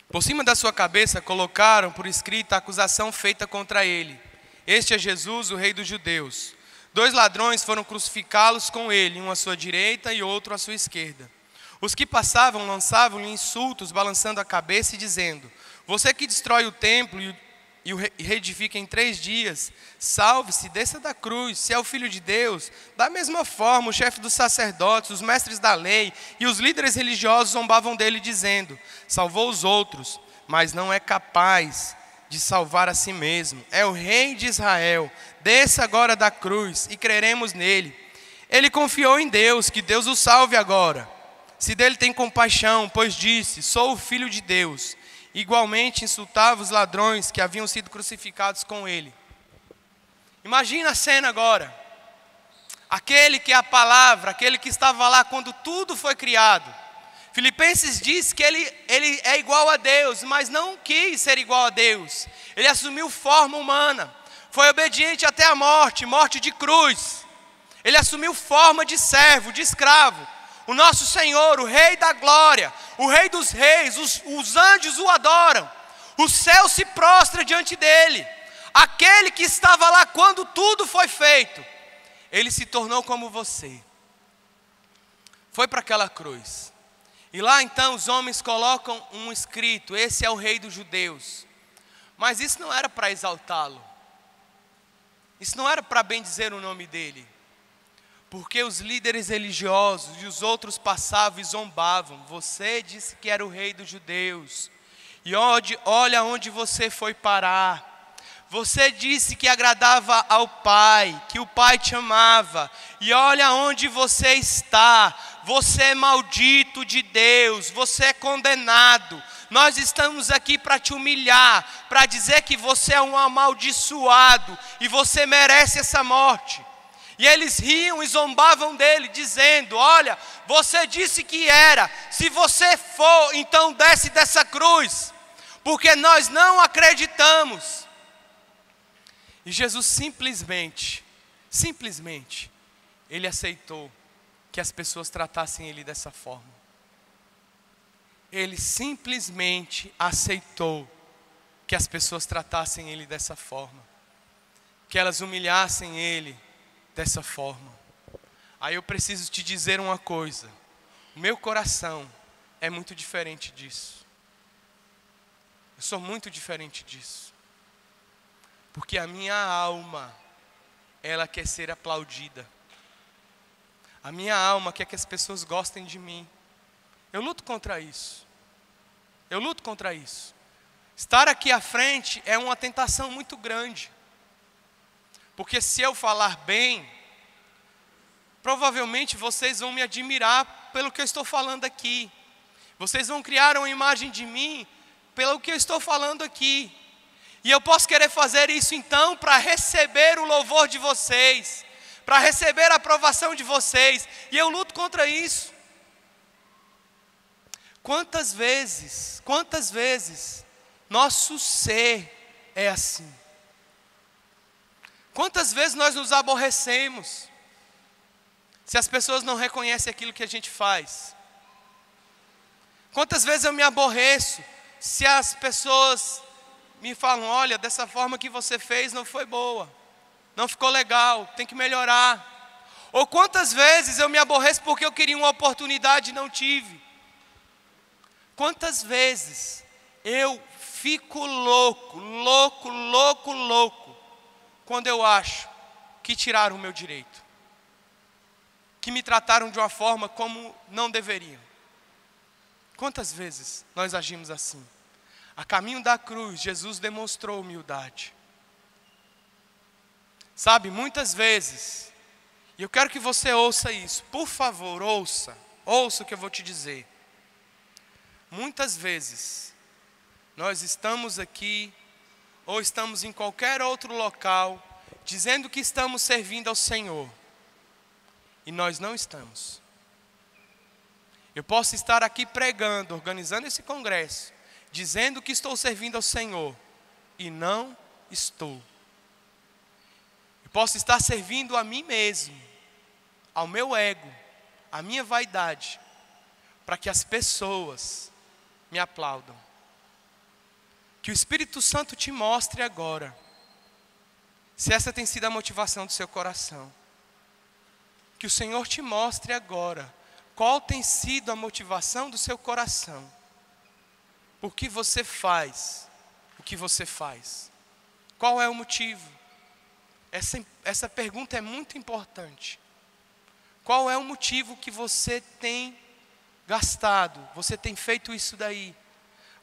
Por cima da sua cabeça colocaram por escrito a acusação feita contra ele: este é Jesus, o rei dos judeus. 2 ladrões foram crucificá-los com ele, um à sua direita e outro à sua esquerda. Os que passavam lançavam-lhe insultos, balançando a cabeça e dizendo: você que destrói o templo e o reedifica em 3 dias, salve-se, desça da cruz, se é o Filho de Deus. Da mesma forma, o chefe dos sacerdotes, os mestres da lei e os líderes religiosos zombavam dele, dizendo: salvou os outros, mas não é capaz de salvar a si mesmo. É o rei de Israel, desça agora da cruz e creremos nele. Ele confiou em Deus, que Deus o salve agora, se dele tem compaixão, pois disse: sou o Filho de Deus. Igualmente insultava os ladrões que haviam sido crucificados com ele. Imagina a cena agora. Aquele que é a palavra, aquele que estava lá quando tudo foi criado. Filipenses diz que ele é igual a Deus, mas não quis ser igual a Deus. Ele assumiu forma humana, foi obediente até a morte, morte de cruz. Ele assumiu forma de servo, de escravo. O nosso Senhor, o Rei da glória, o Rei dos reis, os anjos o adoram, o céu se prostra diante dele. Aquele que estava lá quando tudo foi feito, ele se tornou como você. Foi para aquela cruz. E lá então os homens colocam um escrito: esse é o Rei dos judeus. Mas isso não era para exaltá-lo. Isso não era para bendizer o nome dele. Porque os líderes religiosos e os outros passavam e zombavam. Você disse que era o Rei dos judeus. E olha onde você foi parar. Você disse que agradava ao Pai, que o Pai te amava. E olha onde você está. Você é maldito de Deus, você é condenado. Nós estamos aqui para te humilhar, para dizer que você é um amaldiçoado e você merece essa morte. E eles riam e zombavam dele, dizendo: olha, você disse que era, se você for, então desce dessa cruz, porque nós não acreditamos. E Jesus simplesmente, ele aceitou que as pessoas tratassem ele dessa forma. Ele simplesmente aceitou que as pessoas tratassem ele dessa forma, que elas humilhassem ele dessa forma. Aí eu preciso te dizer uma coisa: o meu coração é muito diferente disso. Eu sou muito diferente disso. Porque a minha alma, ela quer ser aplaudida. A minha alma quer que as pessoas gostem de mim. Eu luto contra isso. Eu luto contra isso. Estar aqui à frente é uma tentação muito grande. Porque se eu falar bem, provavelmente vocês vão me admirar pelo que eu estou falando aqui. Vocês vão criar uma imagem de mim pelo que eu estou falando aqui. E eu posso querer fazer isso então para receber o louvor de vocês, para receber a aprovação de vocês. E eu luto contra isso. Quantas vezes nosso ser é assim? Quantas vezes nós nos aborrecemos se as pessoas não reconhecem aquilo que a gente faz? Quantas vezes eu me aborreço se as pessoas me falam: olha, dessa forma que você fez não foi boa, não ficou legal, tem que melhorar. Ou quantas vezes eu me aborreço porque eu queria uma oportunidade e não tive. Quantas vezes eu fico louco quando eu acho que tiraram o meu direito, que me trataram de uma forma como não deveriam. Quantas vezes nós agimos assim? A caminho da cruz, Jesus demonstrou humildade. Sabe, muitas vezes, e eu quero que você ouça isso, por favor, ouça o que eu vou te dizer. Muitas vezes, nós estamos aqui, ou estamos em qualquer outro local, dizendo que estamos servindo ao Senhor, e nós não estamos. Eu posso estar aqui pregando, organizando esse congresso, dizendo que estou servindo ao Senhor, e não estou. Eu posso estar servindo a mim mesmo, ao meu ego, à minha vaidade, para que as pessoas me aplaudam. Que o Espírito Santo te mostre agora, se essa tem sido a motivação do seu coração. Que o Senhor te mostre agora, qual tem sido a motivação do seu coração. Por que você faz o que você faz? Qual é o motivo? Essa pergunta é muito importante. Qual é o motivo que você tem gastado? Você tem feito isso daí?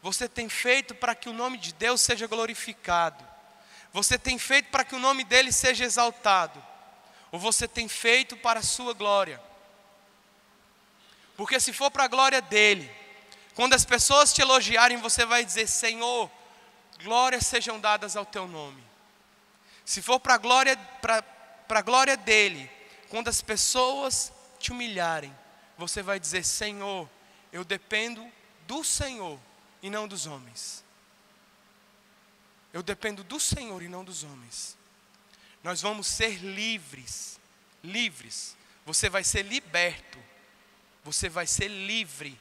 Você tem feito para que o nome de Deus seja glorificado? Você tem feito para que o nome dele seja exaltado? Ou você tem feito para a sua glória? Porque se for para a glória dele, quando as pessoas te elogiarem, você vai dizer: Senhor, glórias sejam dadas ao teu nome. Se for para a glória dele, quando as pessoas te humilharem, você vai dizer: Senhor, eu dependo do Senhor e não dos homens. Eu dependo do Senhor e não dos homens. Nós vamos ser livres. Livres. Você vai ser liberto. Você vai ser livre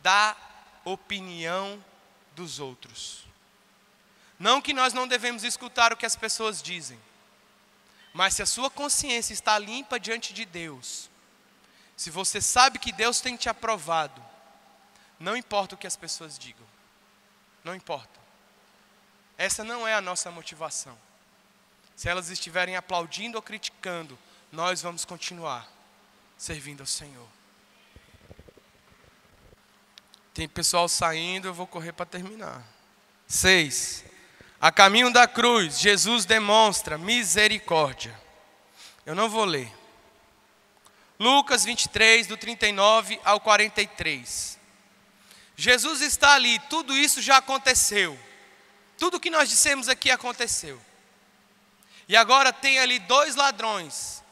da opinião dos outros. Não que nós não devemos escutar o que as pessoas dizem, mas se a sua consciência está limpa diante de Deus, se você sabe que Deus tem te aprovado, não importa o que as pessoas digam, não importa. Essa não é a nossa motivação. Se elas estiverem aplaudindo ou criticando, nós vamos continuar servindo ao Senhor. Tem pessoal saindo, eu vou correr para terminar. 6. A caminho da cruz, Jesus demonstra misericórdia. Eu não vou ler. Lucas 23, do 39 ao 43. Jesus está ali, tudo isso já aconteceu. Tudo que nós dissemos aqui aconteceu. E agora tem ali 2 ladrões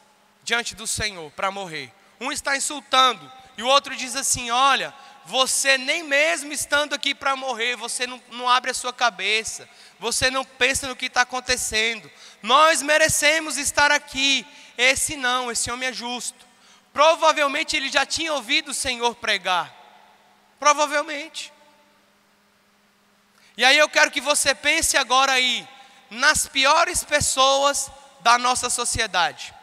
diante do Senhor para morrer. Um está insultando e o outro diz assim: olha, você nem mesmo estando aqui para morrer, você não abre a sua cabeça, você não pensa no que está acontecendo. Nós merecemos estar aqui. Esse não, esse homem é justo. Provavelmente ele já tinha ouvido o Senhor pregar. Provavelmente. E aí eu quero que você pense agora aí nas piores pessoas da nossa sociedade.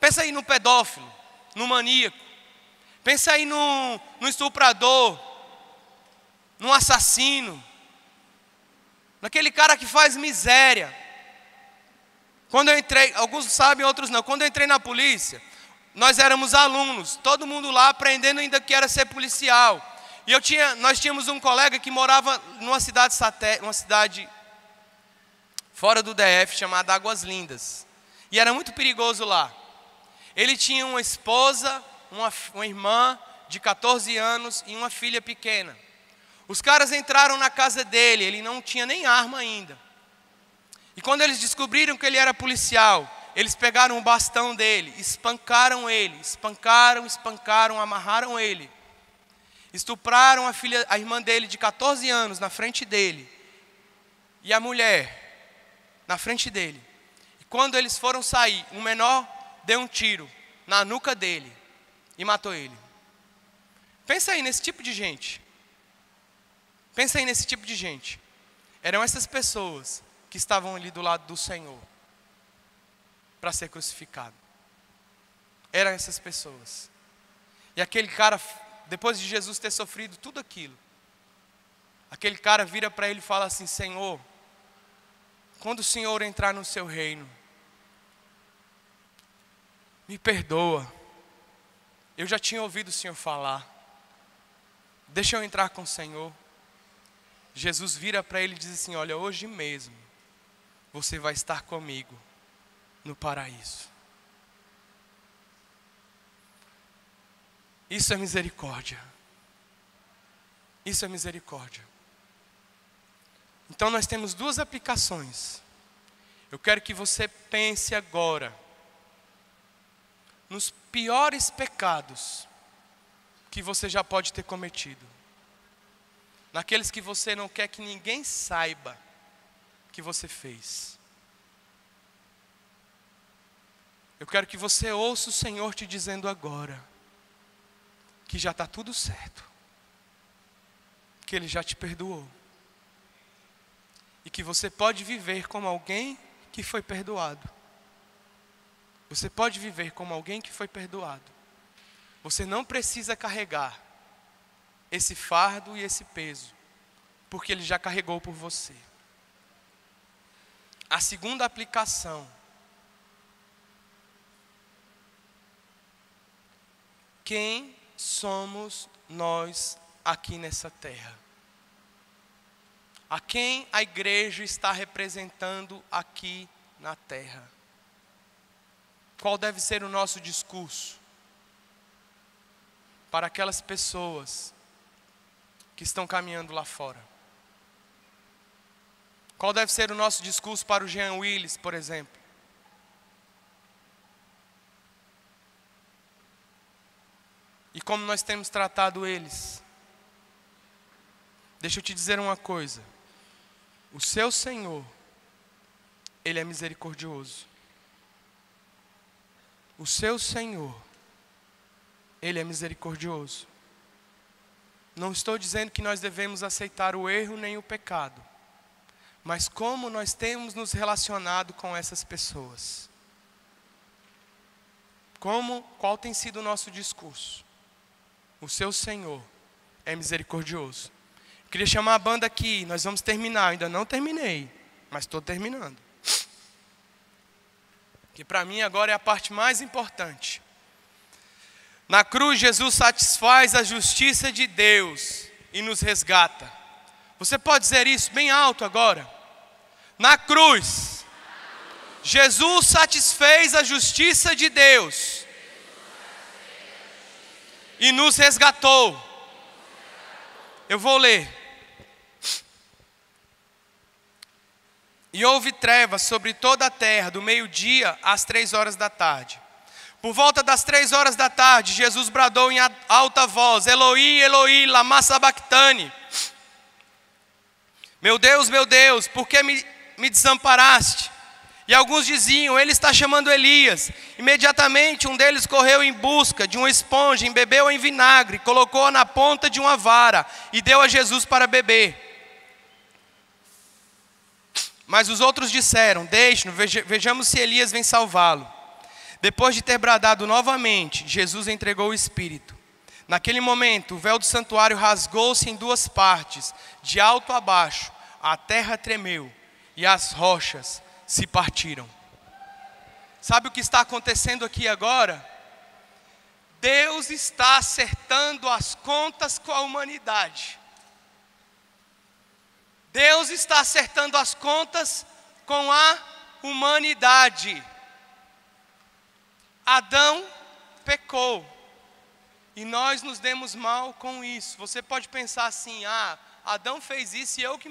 Pensa aí no pedófilo, no maníaco. Pensa aí no estuprador, no assassino, naquele cara que faz miséria. Quando eu entrei, alguns sabem, outros não. Quando eu entrei na polícia, nós éramos alunos, todo mundo lá aprendendo ainda que era ser policial. E nós tínhamos um colega que morava numa cidade fora do DF, chamada Águas Lindas. E era muito perigoso lá. Ele tinha uma esposa, uma irmã de 14 anos e uma filha pequena. Os caras entraram na casa dele, ele não tinha nem arma ainda. E quando eles descobriram que ele era policial, eles pegaram o bastão dele, espancaram ele, espancaram, amarraram ele. Estupraram a irmã dele de 14 anos na frente dele. E a mulher na frente dele. E quando eles foram sair, o menor deu um tiro na nuca dele e matou ele. Pensa aí nesse tipo de gente. Pensa aí nesse tipo de gente. Eram essas pessoas que estavam ali do lado do Senhor para ser crucificado. Eram essas pessoas. E aquele cara, depois de Jesus ter sofrido tudo aquilo, aquele cara vira para ele e fala assim: Senhor, quando o Senhor entrar no seu reino, me perdoa. Eu já tinha ouvido o Senhor falar. Deixa eu entrar com o Senhor. Jesus vira para ele e diz assim: olha, hoje mesmo você vai estar comigo no paraíso. Isso é misericórdia. Isso é misericórdia. Então nós temos 2 aplicações. Eu quero que você pense agora nos piores pecados que você já pode ter cometido. Naqueles que você não quer que ninguém saiba que você fez. Eu quero que você ouça o Senhor te dizendo agora que já está tudo certo, que Ele já te perdoou e que você pode viver como alguém que foi perdoado. Você pode viver como alguém que foi perdoado. Você não precisa carregar esse fardo e esse peso, porque Ele já carregou por você. A segunda aplicação. Quem somos nós aqui nessa terra? A quem a igreja está representando aqui na terra? Qual deve ser o nosso discurso para aquelas pessoas que estão caminhando lá fora? Qual deve ser o nosso discurso para o Jean Willis, por exemplo? E como nós temos tratado eles? Deixa eu te dizer uma coisa. O seu Senhor, Ele é misericordioso. O seu Senhor, Ele é misericordioso. Não estou dizendo que nós devemos aceitar o erro nem o pecado. Mas como nós temos nos relacionado com essas pessoas? Qual tem sido o nosso discurso? O seu Senhor é misericordioso. Queria chamar a banda aqui, nós vamos terminar. Ainda não terminei, mas estou terminando. Que para mim agora é a parte mais importante. Na cruz, Jesus satisfaz a justiça de Deus e nos resgata. Você pode dizer isso bem alto agora? Na cruz, Jesus satisfez a justiça de Deus e nos resgatou. Eu vou ler. E houve trevas sobre toda a terra, do meio-dia às 3 horas da tarde. Por volta das 3 horas da tarde, Jesus bradou em alta voz: Eloi, Eloi, lama sabachthani. Meu Deus, por que me desamparaste? E alguns diziam: ele está chamando Elias. Imediatamente um deles correu em busca de uma esponja, embebeu-a em vinagre, colocou-a na ponta de uma vara e deu a Jesus para beber. Mas os outros disseram: deixe-no, vejamos se Elias vem salvá-lo. Depois de ter bradado novamente, Jesus entregou o Espírito. Naquele momento, o véu do santuário rasgou-se em 2 partes, de alto a baixo. A terra tremeu e as rochas se partiram. Sabe o que está acontecendo aqui agora? Deus está acertando as contas com a humanidade. Deus está acertando as contas com a humanidade. Adão pecou e nós nos demos mal com isso. Você pode pensar assim: Adão fez isso e eu que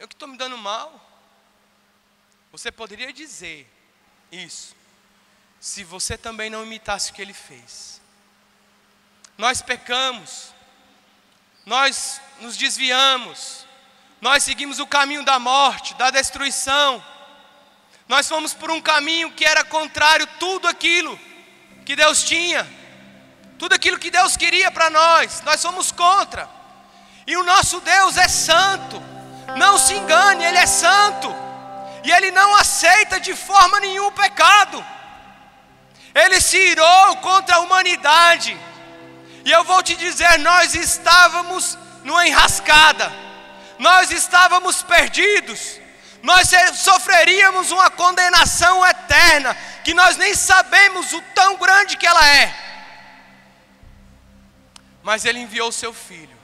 estou me dando mal. Você poderia dizer isso se você também não imitasse o que ele fez. Nós pecamos, nós nos desviamos, nós seguimos o caminho da morte, da destruição. Nós fomos por um caminho que era contrário a tudo aquilo que Deus tinha, tudo aquilo que Deus queria para nós. Nós fomos contra. E o nosso Deus é santo. Não se engane, Ele é santo. E Ele não aceita de forma nenhuma o pecado. Ele se irou contra a humanidade. E eu vou te dizer, nós estávamos numa enrascada. Nós estávamos perdidos. Nós sofreríamos uma condenação eterna, que nós nem sabemos o tão grande que ela é. Mas Ele enviou o seu Filho.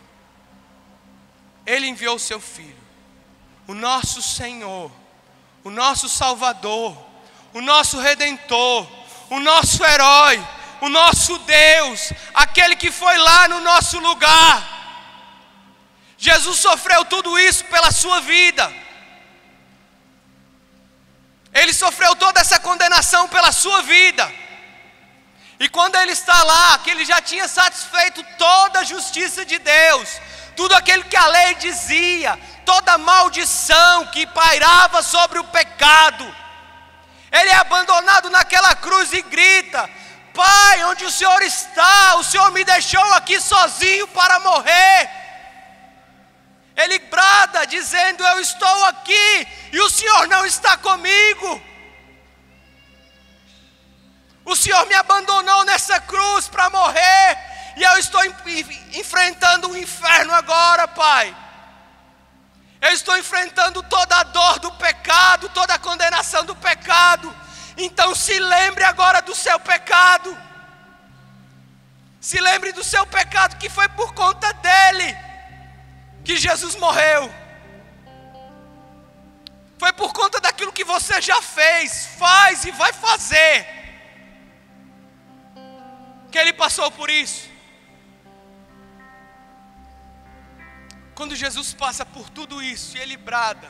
Ele enviou o seu Filho. O nosso Senhor, o nosso Salvador, o nosso Redentor, o nosso herói, o nosso Deus, aquele que foi lá no nosso lugar. Jesus sofreu tudo isso pela sua vida. Ele sofreu toda essa condenação pela sua vida. E quando Ele está lá, que Ele já tinha satisfeito toda a justiça de Deus, tudo aquilo que a lei dizia, toda a maldição que pairava sobre o pecado, Ele é abandonado naquela cruz e grita: Pai, onde o Senhor está? O Senhor me deixou aqui sozinho para morrer. Ele brada dizendo: eu estou aqui e o Senhor não está comigo. O Senhor me abandonou nessa cruz para morrer e eu estou enfrentando o inferno agora, Pai. Eu estou enfrentando toda a dor do pecado, toda a condenação do pecado. Então se lembre agora do seu pecado. Se lembre do seu pecado, que foi por conta dele que Jesus morreu. Foi por conta daquilo que você já fez, faz e vai fazer, que ele passou por isso. Quando Jesus passa por tudo isso e ele brada,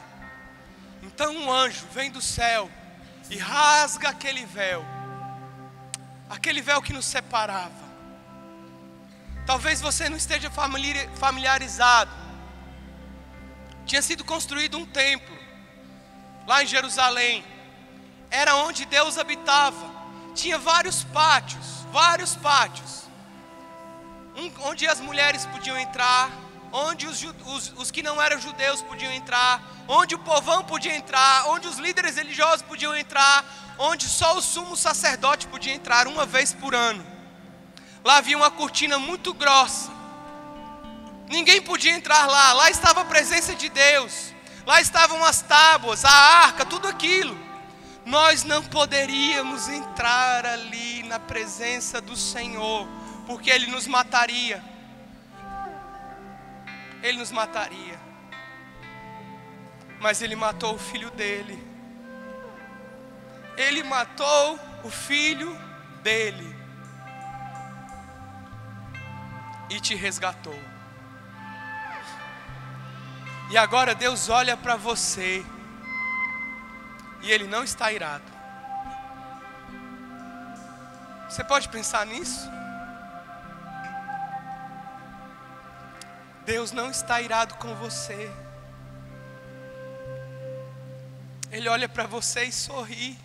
então um anjo vem do céu e rasga aquele véu que nos separava. Talvez você não esteja familiarizado. Tinha sido construído um templo lá em Jerusalém. Era onde Deus habitava. Tinha vários pátios, onde as mulheres podiam entrar, onde os que não eram judeus podiam entrar, onde o povão podia entrar, onde os líderes religiosos podiam entrar, onde só o sumo sacerdote podia entrar uma vez por ano. Lá havia uma cortina muito grossa. Ninguém podia entrar lá. Lá estava a presença de Deus. Lá estavam as tábuas, a arca, tudo aquilo. Nós não poderíamos entrar ali na presença do Senhor, porque Ele nos mataria. Ele nos mataria. Mas Ele matou o filho dele. Ele matou o filho dele. E te resgatou. E agora Deus olha para você e Ele não está irado. Você pode pensar nisso? Deus não está irado com você. Ele olha para você e sorri.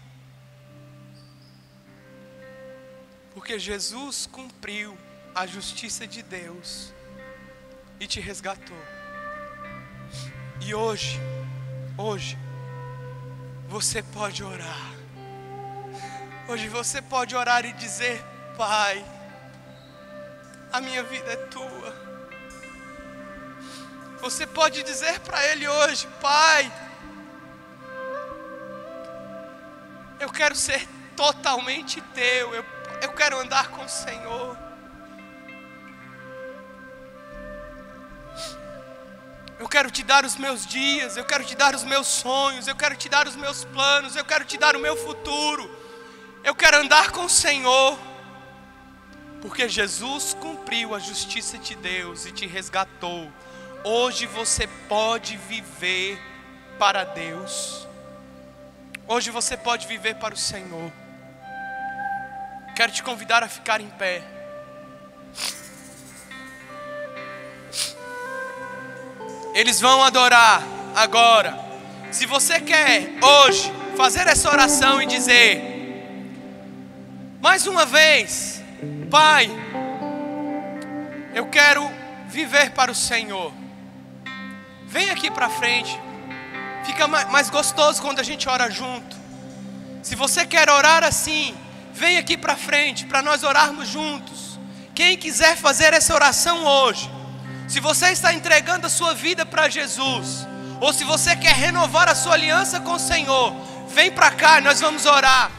Porque Jesus cumpriu a justiça de Deus e te resgatou. E hoje, você pode orar. Hoje você pode orar e dizer: Pai, a minha vida é Tua. Você pode dizer para Ele hoje: Pai, eu quero ser totalmente Teu. Eu quero andar com o Senhor. Eu quero te dar os meus dias, eu quero te dar os meus sonhos, eu quero te dar os meus planos, eu quero te dar o meu futuro. Eu quero andar com o Senhor. Porque Jesus cumpriu a justiça de Deus e te resgatou. Hoje você pode viver para Deus. Hoje você pode viver para o Senhor. Quero te convidar a ficar em pé. Eles vão adorar agora. Se você quer hoje fazer essa oração e dizer mais uma vez: Pai, eu quero viver para o Senhor. Vem aqui para frente. Fica mais gostoso quando a gente ora junto. Se você quer orar assim, vem aqui para frente para nós orarmos juntos. Quem quiser fazer essa oração hoje, se você está entregando a sua vida para Jesus, ou se você quer renovar a sua aliança com o Senhor, vem para cá, nós vamos orar.